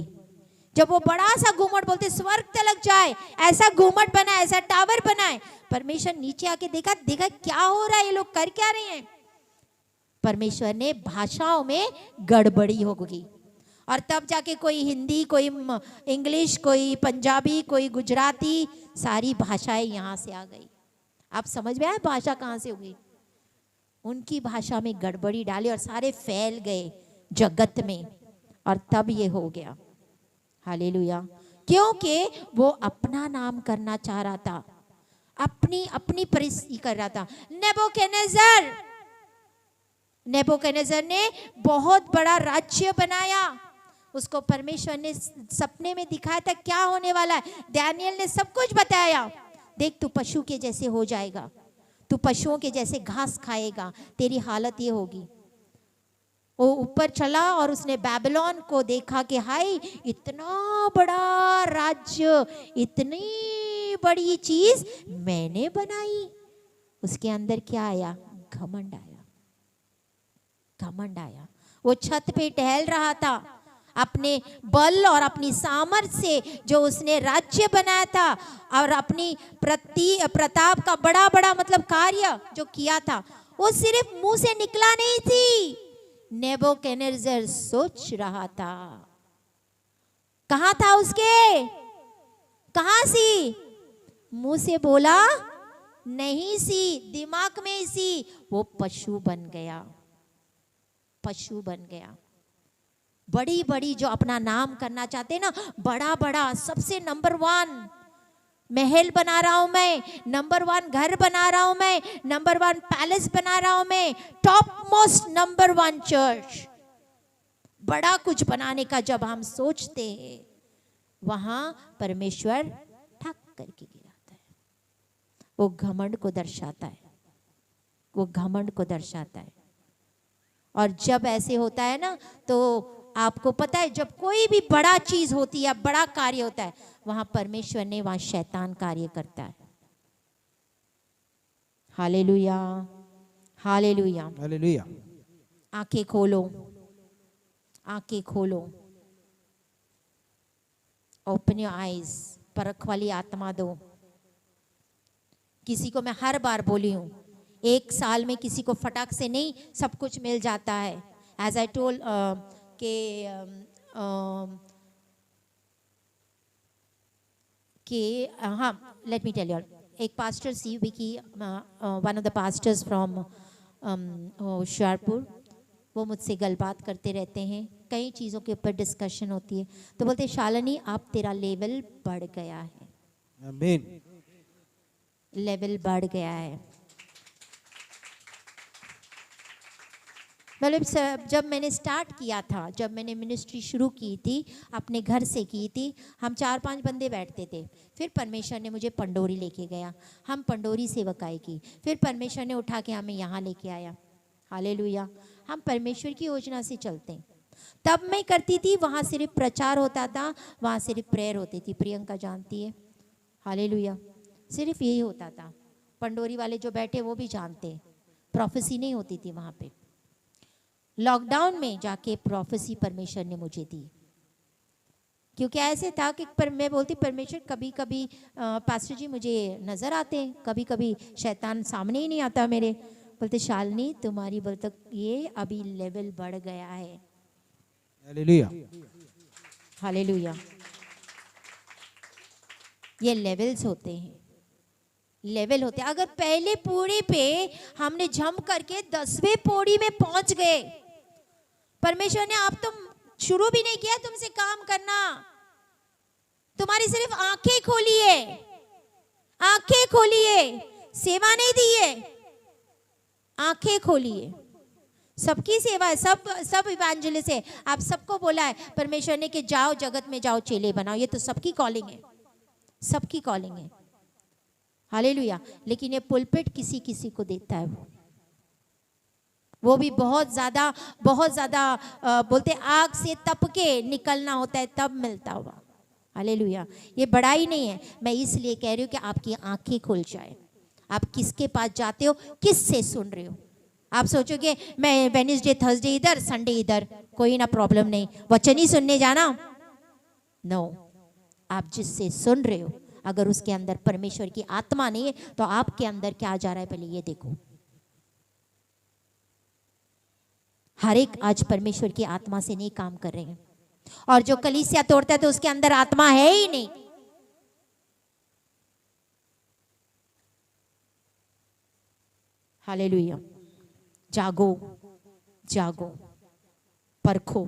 जब वो बड़ा सा गुम्मट, बोलते स्वर्ग तलक जाए, ऐसा गुम्मट बनाए, ऐसा टावर बनाए, परमेश्वर नीचे आके देखा क्या हो रहा है, ये लोग कर क्या रहे हैं। परमेश्वर ने भाषाओं में गड़बड़ी हो गई, और तब जाके कोई हिंदी, कोई इंग्लिश, कोई पंजाबी, कोई गुजराती, सारी भाषाएं यहाँ से आ गई। आप समझ में आए भाषा कहाँ से होगी? उनकी भाषा में गड़बड़ी डाली और सारे फैल गए जगत में, और तब ये हो गया। हालेलुया। क्योंकि वो अपना नाम करना चाह रहा था, अपनी परिस्थिति कर रहा था। नेबूकदनेस्सर ने बहुत बड़ा राज्य बनाया। उसको परमेश्वर ने सपने में दिखाया था क्या होने वाला है। दानियल ने सब कुछ बताया। देख, तू पशु के जैसे हो जाएगा, तू पशुओं के जैसे घास खाएगा, तेरी हालत ये होगी। वो ऊपर चला और उसने बेबीलोन को देखा कि हाय, इतना बड़ा राज्य, इतनी बड़ी चीज मैंने बनाई। उसके अंदर क्या आया? घमंड आया। घमंड आया। वो छत पे टहल रहा था, अपने बल और अपनी सामर्थ्य से जो उसने राज्य बनाया था और अपनी प्रताप का बड़ा बड़ा मतलब कार्य जो किया था, वो सिर्फ मुंह से निकला नहीं थी। नेबूकदनेस्सर सोच रहा था। कहां था उसके? कहां सी? मुंह से बोला नहीं सी, दिमाग में ही सी। वो पशु बन गया। पशु बन गया। बड़ी बड़ी जो अपना नाम करना चाहते ना, बड़ा बड़ा, सबसे नंबर 1 महल बना रहा हूं मैं, नंबर 1 घर बना रहा हूं मैं, नंबर 1 पैलेस बना रहा हूं मैं, टॉप मोस्ट नंबर 1 चर्च, बड़ा कुछ बनाने का जब हम सोचते हैं, वहां परमेश्वर ठक करके गिराता है। वो घमंड को दर्शाता है। वो घमंड को दर्शाता है। और जब ऐसे होता है ना, तो आपको पता है, जब कोई भी बड़ा चीज होती है, बड़ा कार्य होता है, वहां परमेश्वर ने, वहां शैतान कार्य करता है। हालेलुया। हालेलुया। हालेलुया। आंखें खोलो, आंखें खोलो। Open your eyes. परख वाली आत्मा दो। किसी को मैं हर बार बोली हूं, एक साल में किसी को फटाक से नहीं सब कुछ मिल जाता है। एज आई टोल्ड हाँ, लेट मी टेल यू, एक pastor C Vicky, one of the pastors from Hoshiarpur, वो मुझसे गलबात करते रहते हैं। कई चीज़ों के ऊपर डिस्कशन होती है, तो बोलते शालिनी अब तेरा लेवल बढ़ गया है, आमीन। लेवल बढ़ गया है। मतलब जब मैंने स्टार्ट किया था, जब मैंने मिनिस्ट्री शुरू की थी, अपने घर से की थी, हम 4-5 बंदे बैठते थे। फिर परमेश्वर ने मुझे पंडोरी लेके गया, हम पंडोरी सेवकाई की। फिर परमेश्वर ने उठा के हमें यहाँ लेके आया। हालेलुया। हम परमेश्वर की योजना से चलते हैं। तब मैं करती थी, वहाँ सिर्फ प्रचार होता था, वहाँ सिर्फ प्रेयर होती थी। प्रियंका जानती है। हालेलुया। सिर्फ यही होता था। पंडोरी वाले जो बैठे वो भी जानते, प्रोफेसी नहीं होती थी वहाँ पे। लॉकडाउन में जाके प्रोफेसी परमेश्वर ने मुझे दी, क्योंकि ऐसे था कि मैं बोलती परमेश्वर कभी कभी पास्टर जी मुझे नज़र आते हैं, कभी कभी शैतान सामने ही नहीं आता मेरे। बोलते शालिनी तुम्हारी बोलते ये अभी लेवल बढ़ गया है। हालेलुया। हालेलुया। ये लेवल्स होते हैं, लेवल होते हैं। अगर पहले पौड़ी पे हमने जंप करके 10वें पौड़ी में पहुंच गए, परमेश्वर ने आप तुम शुरू भी नहीं किया तुमसे काम करना, तुम्हारी सिर्फ आंखें खोली है, आंखें खोली है, सेवा नहीं दी है, आंखें खोली है। सबकी सेवा है, सब इवेंजलिस्ट है। आप सबको बोला है परमेश्वर ने कि जाओ जगत में जाओ चेले बनाओ, ये तो सबकी कॉलिंग है, सबकी कॉलिंग है। हालेलुया। लेकिन ये पुलपिट किसी किसी को देता है, वो भी बहुत ज़्यादा बोलते आग से तप के निकलना होता है तब मिलता हुआ। हालेलुया। ये बड़ाई नहीं है, मैं इसलिए कह रही हूँ कि आपकी आंखें खुल जाए। आप किसके पास जाते हो, किस से सुन रहे हो। आप सोचोगे मैं वेडनेसडे थर्सडे इधर संडे इधर, कोई ना प्रॉब्लम नहीं, वचन ही सुनने जाना। नो, आप जिससे सुन रहे हो अगर उसके अंदर परमेश्वर की आत्मा नहीं है तो आपके अंदर क्या जा रहा है पहले ये देखो। हर एक आज परमेश्वर की आत्मा से नहीं काम कर रहे हैं, और जो कलीसिया तोड़ता है तो उसके अंदर आत्मा है ही नहीं। हालेलुया। जागो, जागो, परखो।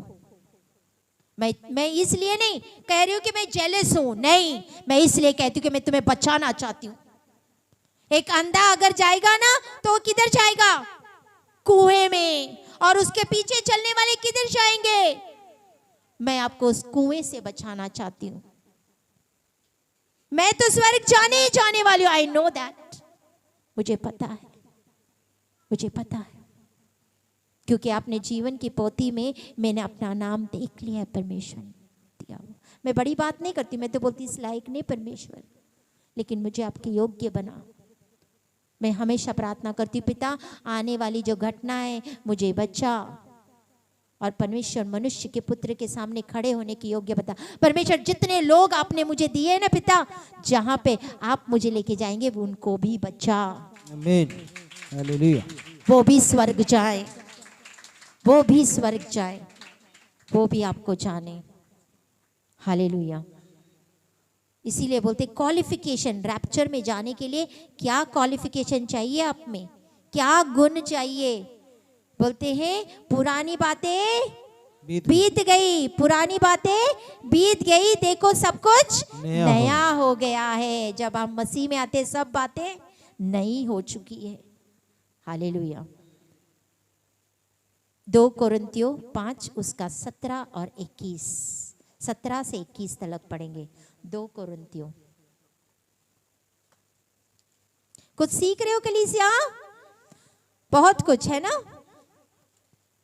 मैं इसलिए नहीं कह रही हूं कि मैं जेलस हूं, नहीं, मैं इसलिए कहती हूं कि मैं तुम्हें बचाना चाहती हूं। एक अंधा अगर जाएगा ना तो वो किधर जाएगा, कुएं में, और उसके पीछे चलने वाले किधर जाएंगे। मैं आपको उस कुएं से बचाना चाहती हूं। मैं तो स्वर्ग जाने ही जाने वाली हूं, आई नो दैट, मुझे पता है, मुझे पता है, क्योंकि आपने जीवन की पोथी में मैंने अपना नाम देख लिया है, परमेश्वर ने दिया। मैं बड़ी बात नहीं करती, मैं तो बोलती इस लायक नहीं परमेश्वर, लेकिन मुझे आपके योग्य बना। मैं हमेशा प्रार्थना करती पिता आने वाली जो घटना है मुझे बचा, और परमेश्वर मनुष्य के पुत्र के सामने खड़े होने की योग्य बता। परमेश्वर जितने लोग आपने मुझे दिए ना पिता, जहां पे आप मुझे लेके जाएंगे वो उनको भी बचा। आमीन। हालेलुया। वो भी स्वर्ग जाए, वो भी स्वर्ग जाए, वो भी आपको जाने। हालेलुया। इसीलिए बोलते क्वालिफिकेशन, रैप्चर में जाने के लिए क्या क्वालिफिकेशन चाहिए, आप में क्या गुण चाहिए। बोलते हैं पुरानी बातें बीत गई, पुरानी बातें बीत गई, देखो सब कुछ नया हो गया है। जब हम मसीह में आते सब बातें नई हो चुकी है। हालेलुया। 2 कोरिन्थियों 5 उसका 17 और 21, 17 से 21 तक पढ़ेंगे। 2 कोरिन्थियों। कुछ सीख रहे हो कलीसिया, बहुत कुछ है ना।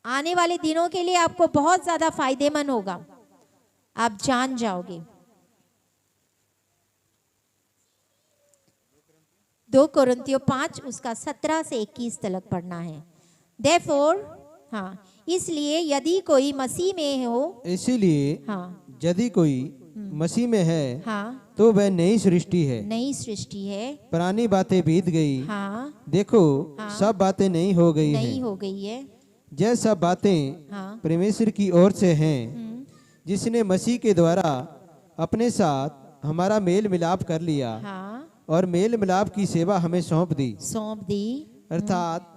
आने वाले दिनों के लिए आपको बहुत ज्यादा फायदेमंद होगा, आप जान जाओगे। 2 कोरिन्थियों 5 उसका 17 से 21 तक पढ़ना है। Therefore, हाँ, इसलिए यदि कोई मसीह में हो, इसीलिए हाँ, यदि कोई मसीह में है, हाँ, तो वह नई सृष्टि है, नई सृष्टि है। पुरानी बातें बीत गई, हाँ, देखो हाँ, सब बातें नई हो गई नई हैं। हो गई है। यह सब बातें हाँ, परमेश्वर की ओर से हैं, जिसने मसीह के द्वारा अपने साथ हमारा मेल मिलाप कर लिया, हाँ, और मेल मिलाप की सेवा हमें सौंप दी। सौंप दी। अर्थात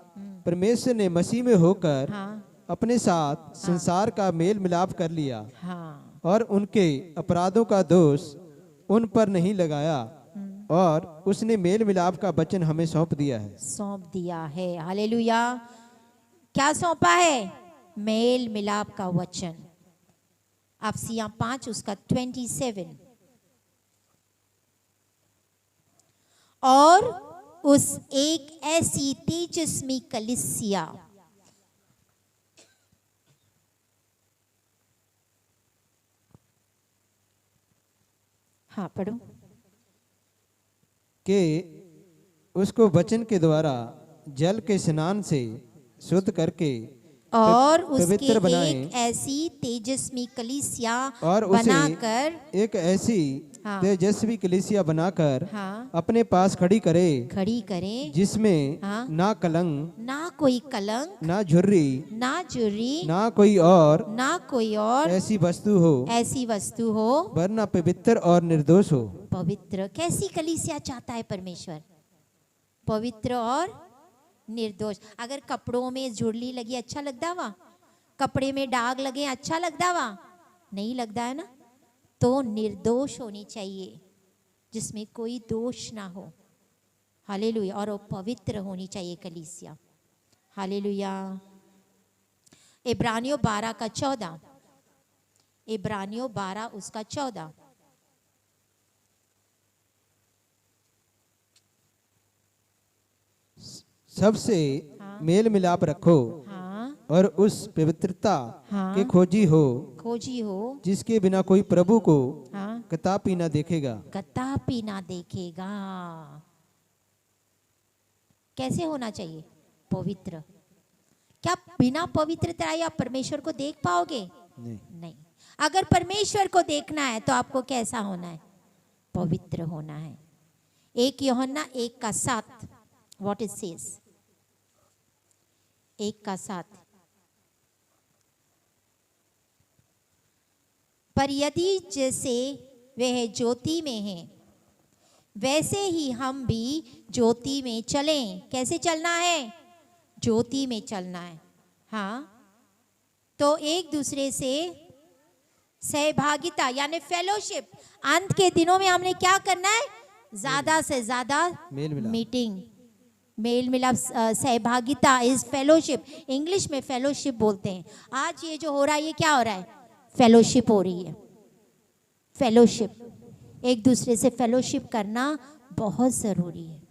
परमेश्वर ने मसीह में होकर हाँ, अपने साथ संसार का मेल मिलाप कर लिया हाँ, और उनके अपराधों का दोष उन पर नहीं लगाया, और उसने मेल मिलाप का वचन हमें सौंप दिया है। सौंप दिया है। हालेलुया। क्या सौंपा है? मेल मिलाप का वचन। अफसियां 5 उसका 27। और उस एक ऐसी तेजस्वी कलीसिया, हाँ पढ़ो, कि उसको वचन के द्वारा जल के स्नान से शुद्ध करके और उसके पवित्र बनाए, एक ऐसी तेजस्वी कलीसिया और उसे बनाकर, एक ऐसी हाँ, तेजस्वी कलीसिया बनाकर हाँ, अपने पास खड़ी करे, खड़ी करें, जिसमें हाँ, ना कलंक, ना कोई कलंक, ना झुर्री, ना जुर्री, ना कोई और ना कोई और ऐसी वस्तु हो, ऐसी वस्तु हो, वरना पवित्र और निर्दोष हो। पवित्र। कैसी कलीसिया चाहता है परमेश्वर? पवित्र और निर्दोष। अगर कपड़ों में झुर्ली लगी अच्छा लगता वा? कपड़े में दाग लगे अच्छा लगता वा? नहीं लगता है ना। तो निर्दोष होनी चाहिए, जिसमें कोई दोष ना हो। हालेलुया। और वो पवित्र होनी चाहिए कलीसिया। हालेलुया। इब्रानियों 12 का 14, इब्रानियों 12 उसका 14। सबसे हाँ, मेल मिलाप रखो हाँ, और उस पवित्रता हाँ, के खोजी हो, खोजी हो, जिसके बिना कोई प्रभु को हाँ, कदापि ना देखेगा। कदापि ना देखेगा। कैसे होना चाहिए? पवित्र। क्या बिना पवित्रता या परमेश्वर को देख पाओगे? नहीं। नहीं। अगर परमेश्वर को देखना है तो आपको कैसा होना है? पवित्र होना है। 1 यूहन्ना 1 का 7, व्हाट इट सेज? 1 का 7। पर यदि जैसे वह ज्योति में है, वैसे ही हम भी ज्योति में चलें। कैसे चलना है? ज्योति में चलना है। हाँ, तो एक दूसरे से सहभागिता यानी फेलोशिप। अंत के दिनों में हमने क्या करना है? ज्यादा से ज्यादा मेल मिलाप। मीटिंग, मेल मिलाप, सहभागिता इज फेलोशिप। इंग्लिश में फेलोशिप बोलते हैं। आज ये जो हो रहा है, ये क्या हो रहा है? फेलोशिप हो रही है। फेलोशिप, एक दूसरे से फेलोशिप करना बहुत जरूरी है।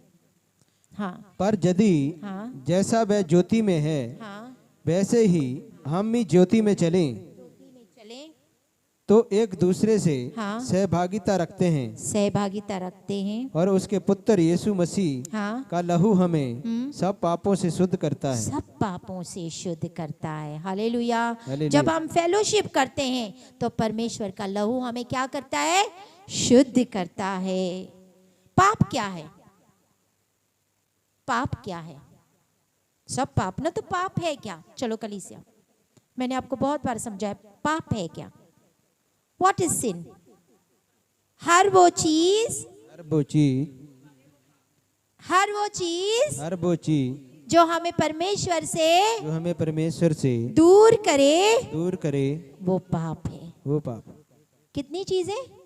हाँ, पर यदि हाँ, जैसा वह ज्योति में है, हाँ, वैसे ही हम भी ज्योति में चलें, ज्योति में चलें, तो एक दूसरे से हाँ, सहभागिता रखते हैं, सहभागिता रखते हैं। और उसके पुत्र यीशु मसीह हाँ, का लहू हमें सब पापों से शुद्ध करता है। सब पापों से शुद्ध करता है। हालेलुया। हालेलुया। जब हम फेलोशिप करते हैं तो परमेश्वर का लहू हमें क्या करता है? शुद्ध करता है। पाप क्या है? पाप क्या है? सब पाप ना, तो पाप है क्या? चलो कलीसिया, मैंने आपको बहुत बार समझाया, पाप है क्या? व्हाट इज सिन? हर वो चीज, हर वो चीज, हर वो चीज हर वो चीज जो हमें परमेश्वर से जो हमें परमेश्वर से दूर करे, दूर करे, वो पाप है। वो पाप। कितनी चीजें?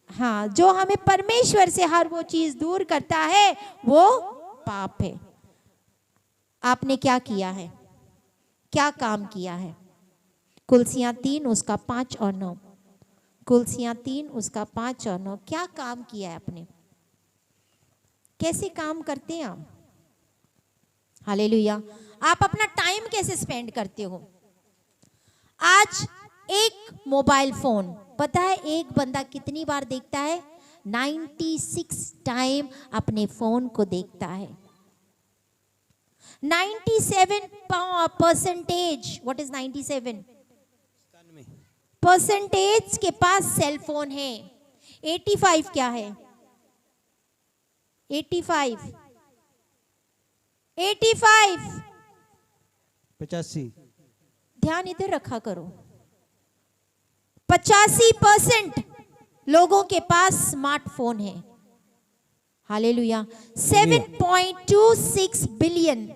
हाँ, जो हमें परमेश्वर से हर वो चीज दूर करता है वो पाप है। आपने क्या किया है? क्या काम किया है? कुलसियां 3 उसका 5 और 9, कुलसियां 3 उसका 5 और 9। क्या काम किया है आपने? कैसे काम करते हैं आप? हालेलुया। आप अपना टाइम कैसे स्पेंड करते हो? आज एक मोबाइल फोन, पता है एक बंदा कितनी बार देखता है? 96 टाइम अपने फोन को देखता है। 97%, व्हाट इज 97 परसेंटेज के पास सेल फोन है। 85 क्या है? 85 85। ध्यान इधर रखा करो। 85% लोगों के पास स्मार्टफोन है। हालेलुया। 7.26 बिलियन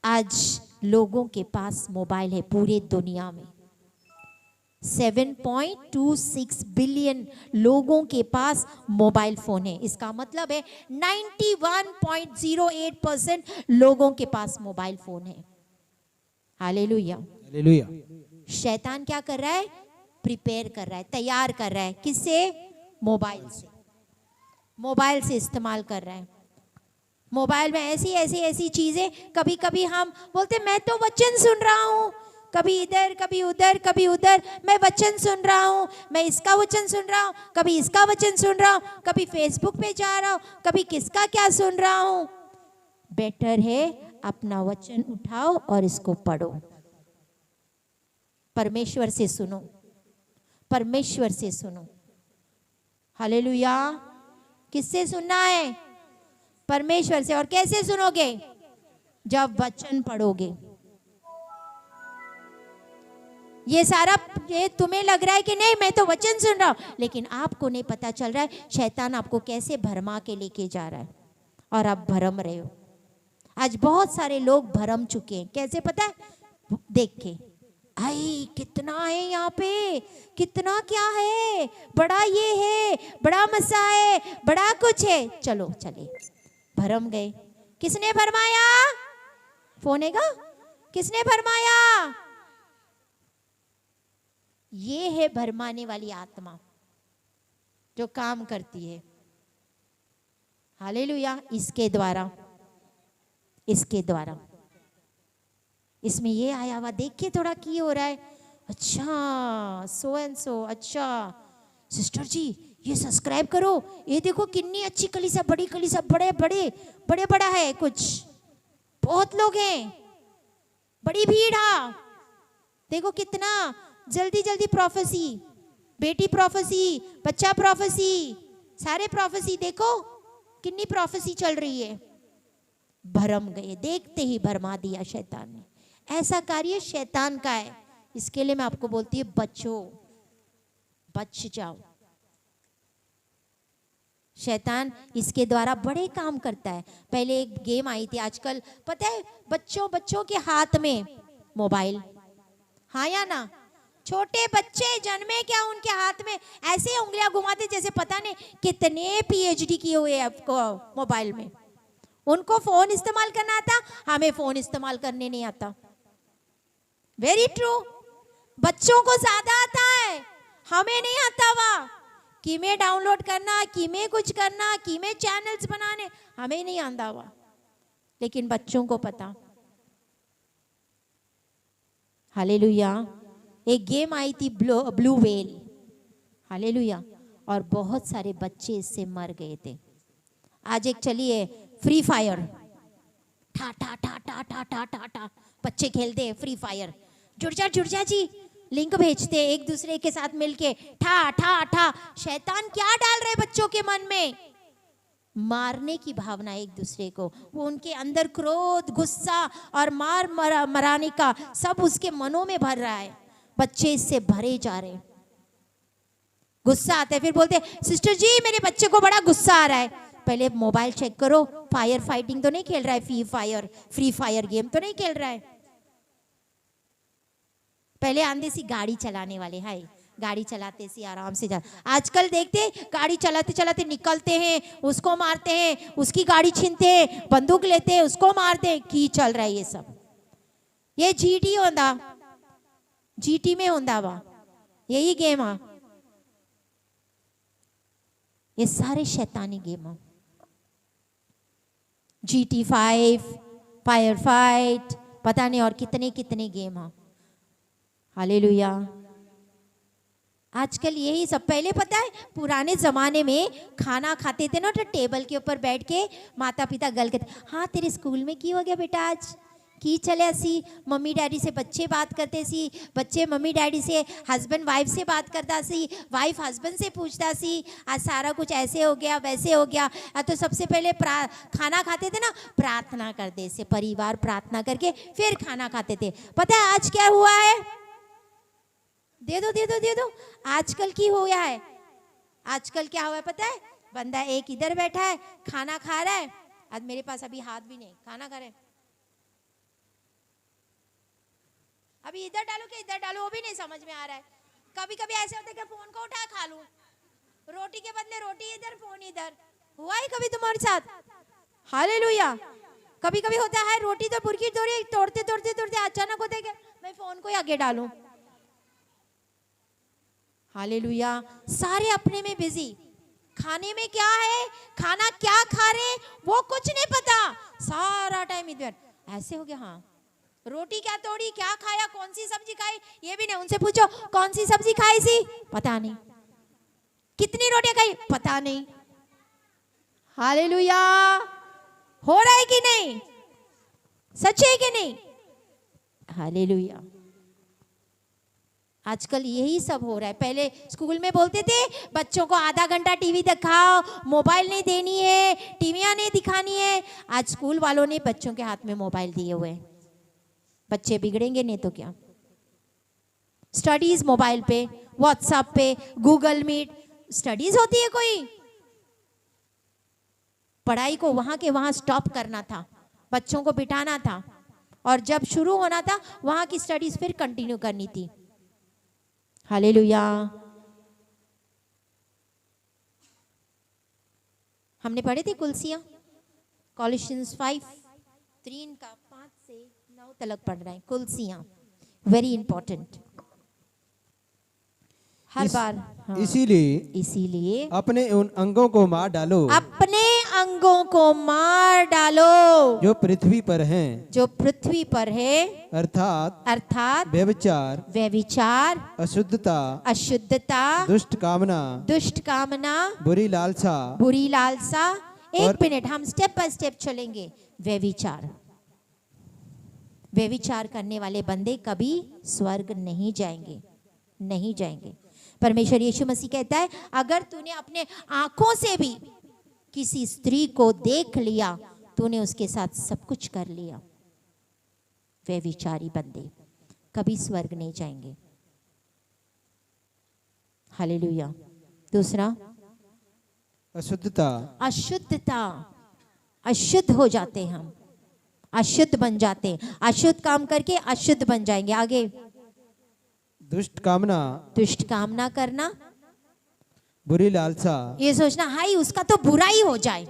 आज लोगों के पास मोबाइल है पूरे दुनिया में। 7.26 बिलियन लोगों के पास मोबाइल फोन है। इसका मतलब है 91.08% लोगों के पास मोबाइल फोन है। हालेलुया। हालेलुया। शैतान क्या कर रहा है? प्रिपेयर कर रहा है, तैयार कर रहा है। किससे? मोबाइल से। मोबाइल से इस्तेमाल कर रहा है। मोबाइल में ऐसी चीजें, कभी कभी हम बोलते मैं तो वचन सुन रहा हूँ, कभी इधर कभी उधर कभी उधर, मैं वचन सुन रहा हूँ, मैं इसका वचन सुन रहा हूँ, कभी इसका वचन सुन रहा हूँ, कभी फेसबुक पे जा रहा हूँ, कभी किसका क्या सुन रहा हूँ। बेटर है अपना वचन उठाओ और इसको पढ़ो। परमेश्वर से सुनो, परमेश्वर से सुनो। हालेलुया। किससे सुनना है? परमेश्वर से। और कैसे सुनोगे? जब वचन पढ़ोगे। ये सारा, ये तुम्हें लग रहा है कि नहीं मैं तो वचन सुन रहा हूं, लेकिन आपको नहीं पता चल रहा है शैतान आपको कैसे भरमा के लेके जा रहा है और आप भरम रहे हो। आज बहुत सारे लोग भरम चुके हैं। कैसे पता है? देख के, आई कितना है यहाँ पे, कितना क्या है, बड़ा ये है, बड़ा मसा है, बड़ा कुछ है, चलो चले, भरम गए। किसने भरमाया? फोन है का? किसने भरमाया? ये है भरमाने वाली आत्मा जो काम करती है। हालेलुया। इसके द्वारा, इसके द्वारा, इसमें ये आया हुआ देख के थोड़ा की हो रहा है, अच्छा सो एंड सो, अच्छा सिस्टर जी ये सब्सक्राइब करो, ये देखो कितनी अच्छी कलीसिया, बड़ी कलीसिया, बड़े बड़े बड़े बड़ा है, कुछ बहुत लोग हैं, बड़ी भीड़ है, देखो कितना जल्दी जल्दी प्रोफेसी, बेटी प्रोफेसी, बच्चा प्रोफेसी, सारे प्रोफेसी, देखो कितनी प्रोफेसी चल रही है। भरम गए, देखते ही भरमा दिया शैतान ने। ऐसा कार्य शैतान का है। इसके लिए मैं आपको बोलती हूँ बचो, बच जाओ। शैतान इसके द्वारा बड़े काम करता है। पहले एक गेम आई थी, आजकल पता है बच्चों के हाथ में मोबाइल, हाँ या ना? छोटे बच्चे जन्मे क्या उनके हाथ में ऐसे उंगलियां घुमाते जैसे पता नहीं कितने पीएचडी किए हुए हैं आपको मोबाइल में। उनको फोन इस्तेमाल करना आता, हमें फोन इस्तेमाल करने नहीं आता। Very true. बच्चों को ज्यादा आता है, हमें नहीं आता। वह किमें डाउनलोड करना, किमें कुछ करना, किमें चैनल्स बनाने, हमें नहीं आता वह, लेकिन बच्चों को पता। हालेलुया। एक गेम आई थी ब्लू व्हेल, हालेलुया, और बहुत सारे बच्चे इससे मर गए थे। आज एक चली है फ्री फायर, ठा ठा ठा ठा ठा ठा ठा ठा बच्चे खेलते हैं फ्री फायर। जुड़ जा जी, लिंक भेजते एक दूसरे के साथ मिलके, ठा ठा ठा। शैतान क्या डाल रहे बच्चों के मन में? मारने की भावना एक दूसरे को। वो उनके अंदर क्रोध, गुस्सा और मराने का सब उसके मनों में भर रहा है। बच्चे इससे भरे जा रहे हैं। गुस्सा आता है, फिर बोलते हैं सिस्टर जी मेरे बच्चे को बड़ा गुस्सा आ रहा है। पहले मोबाइल चेक करो, फायर फाइटिंग तो नहीं खेल रहा है, फ्री फायर गेम तो नहीं खेल रहा है। पहले आंधी सी गाड़ी चलाने वाले, हाय गाड़ी चलाते सी आराम से जा। आजकल देखते गाड़ी चलाते चलाते निकलते हैं, उसको मारते हैं, उसकी गाड़ी छीनते हैं, बंदूक लेते हैं, उसको मारते हैं। की चल रहा है ये सब? ये जीटी होंदा, जीटी में होंदा वा, यही गेम है। ये सारे शैतानी गेम है। GT5, फायर फाइट, पता नहीं और कितने कितने गेम हैं। हालेलुया। आजकल यही सब। पहले पता है पुराने जमाने में खाना खाते थे ना, तो टेबल के ऊपर बैठ के माता पिता गल करते, हाँ तेरे स्कूल में की हो गया बेटा आज, की चले सी। मम्मी डैडी से बच्चे बात करते सी, बच्चे मम्मी डैडी से, हस्बैंड वाइफ से बात करता सी, वाइफ हस्बैंड से पूछता सी आज सारा कुछ ऐसे हो गया वैसे हो गया। तो सबसे पहले खाना खाते थे ना, प्रार्थना करते से, परिवार प्रार्थना करके फिर खाना खाते थे। पता है आज क्या हुआ है? दे दो दे दो दे दो। आजकल की हो गया है, आजकल क्या हुआ है पता है? बंदा एक इधर बैठा है खाना खा रहा है, आज मेरे पास अभी हाथ भी नहीं, खाना खा रहे, अभी इधर डालो कि इधर डालो वो भी नहीं समझ में आ रहा है। कभी कभी ऐसे होता है कि फोन को उठा खा लूं, रोटी के बदले रोटी इधर फोन इधर। हुआ है कभी तुम्हारे साथ? हालेलुया। कभी कभी होता है रोटी तो बुरकी तोड़ते तोड़ते तोड़ते अचानक होता है कि मैं फोन को ही आगे डालूं। हालेलुया। सारे अपने में बिजी, खाने में क्या है, खाना क्या खा रहे वो कुछ नहीं पता, सारा टाइम इधर। ऐसे हो गया, हाँ रोटी क्या तोड़ी, क्या खाया, कौन सी सब्जी खाई ये भी नहीं। उनसे पूछो कौन सी सब्जी खाई सी, पता नहीं। कितनी रोटियां खाई, पता नहीं। हालेलुया। हो रहा है कि नहीं? सच है कि नहीं? हालेलुया। आजकल यही सब हो रहा है। पहले स्कूल में बोलते थे बच्चों को आधा घंटा टीवी दिखाओ, मोबाइल नहीं देनी है, टीवियां नहीं दिखानी है। आज स्कूल वालों ने बच्चों के हाथ में मोबाइल दिए हुए हैं। बच्चे बिगड़ेंगे नहीं तो क्या। स्टडीज मोबाइल पे, व्हाट्सएप पे, गूगल मीट, स्टडीज होती है कोई? पढ़ाई को वहां के वहां स्टॉप करना था, बच्चों को बिठाना था, और जब शुरू होना था वहां की स्टडीज फिर कंटिन्यू करनी थी। हालेलुया। हमने पढ़े थे कुलसियां, कॉलोसियंस 5:3 का 5 से 9 तक पढ़ रहे हैं। कुलसियां वेरी इंपॉर्टेंट हर बार। हाँ। इसीलिए अपने उन अंगों को मार डालो, अपने अंगों को मार डालो जो पृथ्वी पर हैं, जो पृथ्वी पर है, अर्थात व्यभिचार, अशुद्धता, दुष्ट कामना, बुरी लालसा। एक मिनट, हम स्टेप बाय स्टेप चलेंगे। व्यभिचार करने वाले बंदे कभी स्वर्ग नहीं जाएंगे। परमेश्वर यीशु मसीह कहता है अगर तूने अपने आंखों से भी किसी स्त्री को देख लिया, तूने उसके साथ सब कुछ कर लिया। व्यभिचारी बंदे कभी स्वर्ग नहीं जाएंगे। हालेलुया। दूसरा, अशुद्धता। अशुद्ध हो जाते हम, अशुद्ध बन जाते हैं। अशुद्ध काम करके अशुद्ध बन जाएंगे। आगे, दुष्ट कामना करना, बुरी लालसा, ये सोचना हाई उसका तो बुरा ही हो जाए,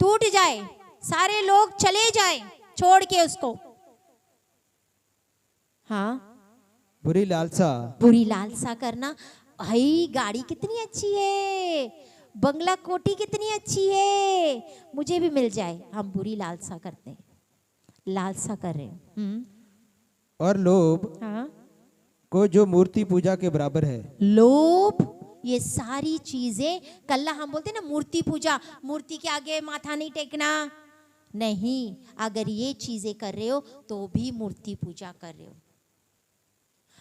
टूट जाए, सारे लोग चले जाएं छोड़ के उसको। हाँ, बुरी लालसा करना। भाई गाड़ी कितनी अच्छी है, बंगला कोठी कितनी अच्छी है, मुझे भी मिल जाए। हम बुरी लालसा करते हैं, लालसा कर रहे हैं। और लोभ, हाँ, को जो मूर्ति पूजा के बराबर है। लोभ, ये सारी चीजें कल्ला हम बोलते ना मूर्ति पूजा, मूर्ति के आगे माथा नहीं टेकना। नहीं, अगर ये चीजें कर रहे हो तो भी मूर्ति पूजा कर रहे हो।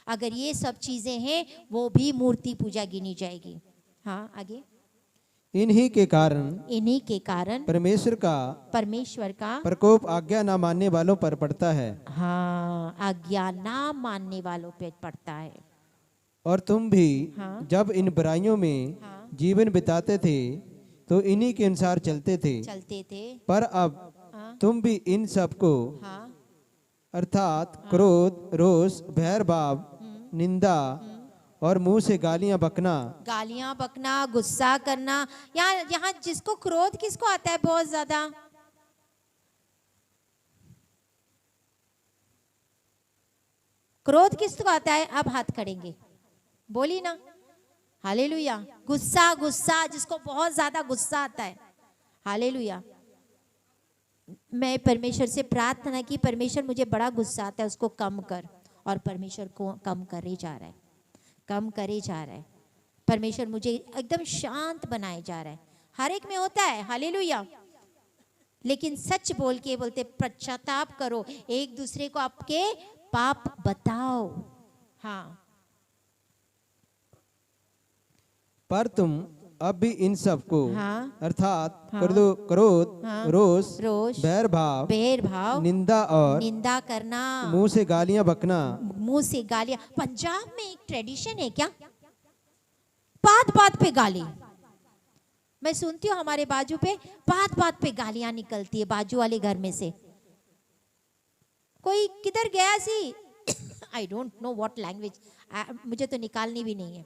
अगर ये सब चीजें हैं वो भी मूर्ति पूजा गिनी जाएगी। हाँ, आगे, इन्हीं के कारण परमेश्वर का प्रकोप आज्ञा ना मानने वालों पर पड़ता है। हाँ, आज्ञा ना मानने वालों पे पड़ता है। और तुम भी हाँ, जब इन बुराइयों में हाँ, जीवन बिताते थे तो इन्हीं के अनुसार चलते थे। पर अब हाँ, तुम भी इन सब को, हाँ, अर्थात क्रोध, रोष, भैर भाव, निंदा और मुंह से गालियां बकना, गुस्सा करना। यहाँ जिसको क्रोध किसको आता है बहुत ज्यादा? क्रोध किसको आता है? अब हाथ खड़ेंगे, बोली ना। हालेलुया। गुस्सा जिसको बहुत ज्यादा गुस्सा आता है। हालेलुया। मैं परमेश्वर से प्रार्थना की, परमेश्वर मुझे बड़ा गुस्सा आता है उसको कम कर, और परमेश्वर को कम करे जा रहा है। परमेश्वर मुझे एकदम शांत बनाए जा रहा है। हर एक में होता है। हालेलुया। लेकिन सच बोलते पश्चाताप करो, एक दूसरे को आपके पाप बताओ। हाँ, पर तुम अब भी इन सब को, हाँ, अर्थात हाँ, क्रोध, हाँ, रोष, भैर भाव, निंदा करना, मुंह से गालियां बकना। पंजाब में एक ट्रेडिशन है क्या, बात पे गाली। मैं सुनती हूँ हमारे बाजू पे बात पे गालियां निकलती है, बाजू वाले घर में से। कोई किधर गया see I don't know what language, मुझे तो निकालनी भी नहीं है।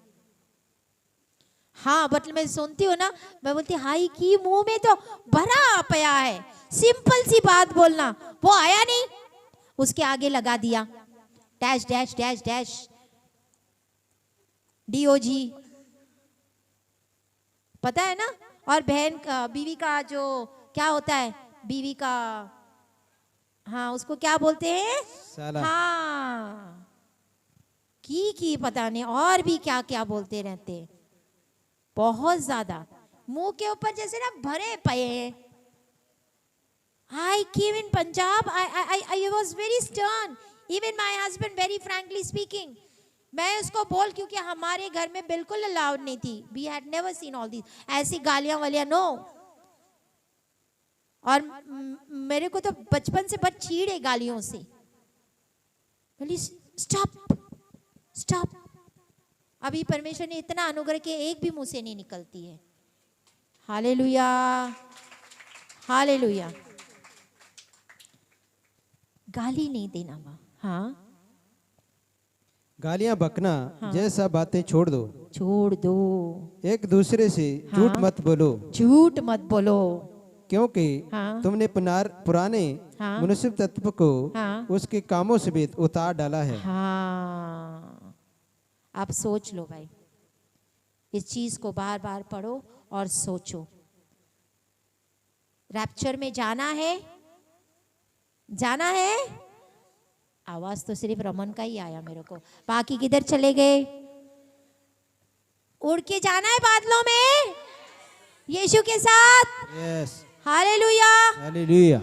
हाँ बट मैं सुनती हूँ ना, मैं बोलती हाई की मुंह में तो भरा पया है, सिंपल सी बात बोलना, वो आया नहीं, उसके आगे लगा दिया dash dash dash dash DOG, पता है ना। और बहन का, बीवी का जो क्या होता है, बीवी का, हाँ उसको क्या बोलते हैं, साला। हाँ की पता नहीं, और भी क्या क्या बोलते रहते हैं, बहुत ज्यादा मुंह के ऊपर जैसे ना भरे पए हैं। I came in Punjab, I was very stern, even my husband, very frankly speaking, मैं उसको बोल, क्योंकि हमारे घर में बिल्कुल अलाउड नहीं थी, we had never seen all these, ऐसी गालियां वालियां नो। और मेरे को तो बचपन से बच चीड़ है गालियों से, बोली स्टॉप स्टॉप। अभी परमेश्वर ने इतना अनुग्रह किया, एक भी मुंह से नहीं निकलती है। Hallelujah hallelujah. गाली नहीं देना माँ, हाँ गालियां बकना जैसा बातें छोड़ दो, छोड़ दो, एक दूसरे से झूठ मत बोलो, झूठ मत बोलो, क्योंकि हाँ। तुमने पुराने हाँ। मनुष्य तत्व को हाँ। उसके कामों से भी उतार डाला है। हाँ आप सोच लो भाई, इस चीज को बार बार पढ़ो और सोचो। रैप्चर में जाना है, जाना है। आवाज तो सिर्फ रमन का ही आया मेरे को, बाकी किधर चले गए। उड़ के जाना है बादलों में यीशु के साथ। Yes, hallelujah hallelujah,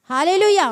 hallelujah.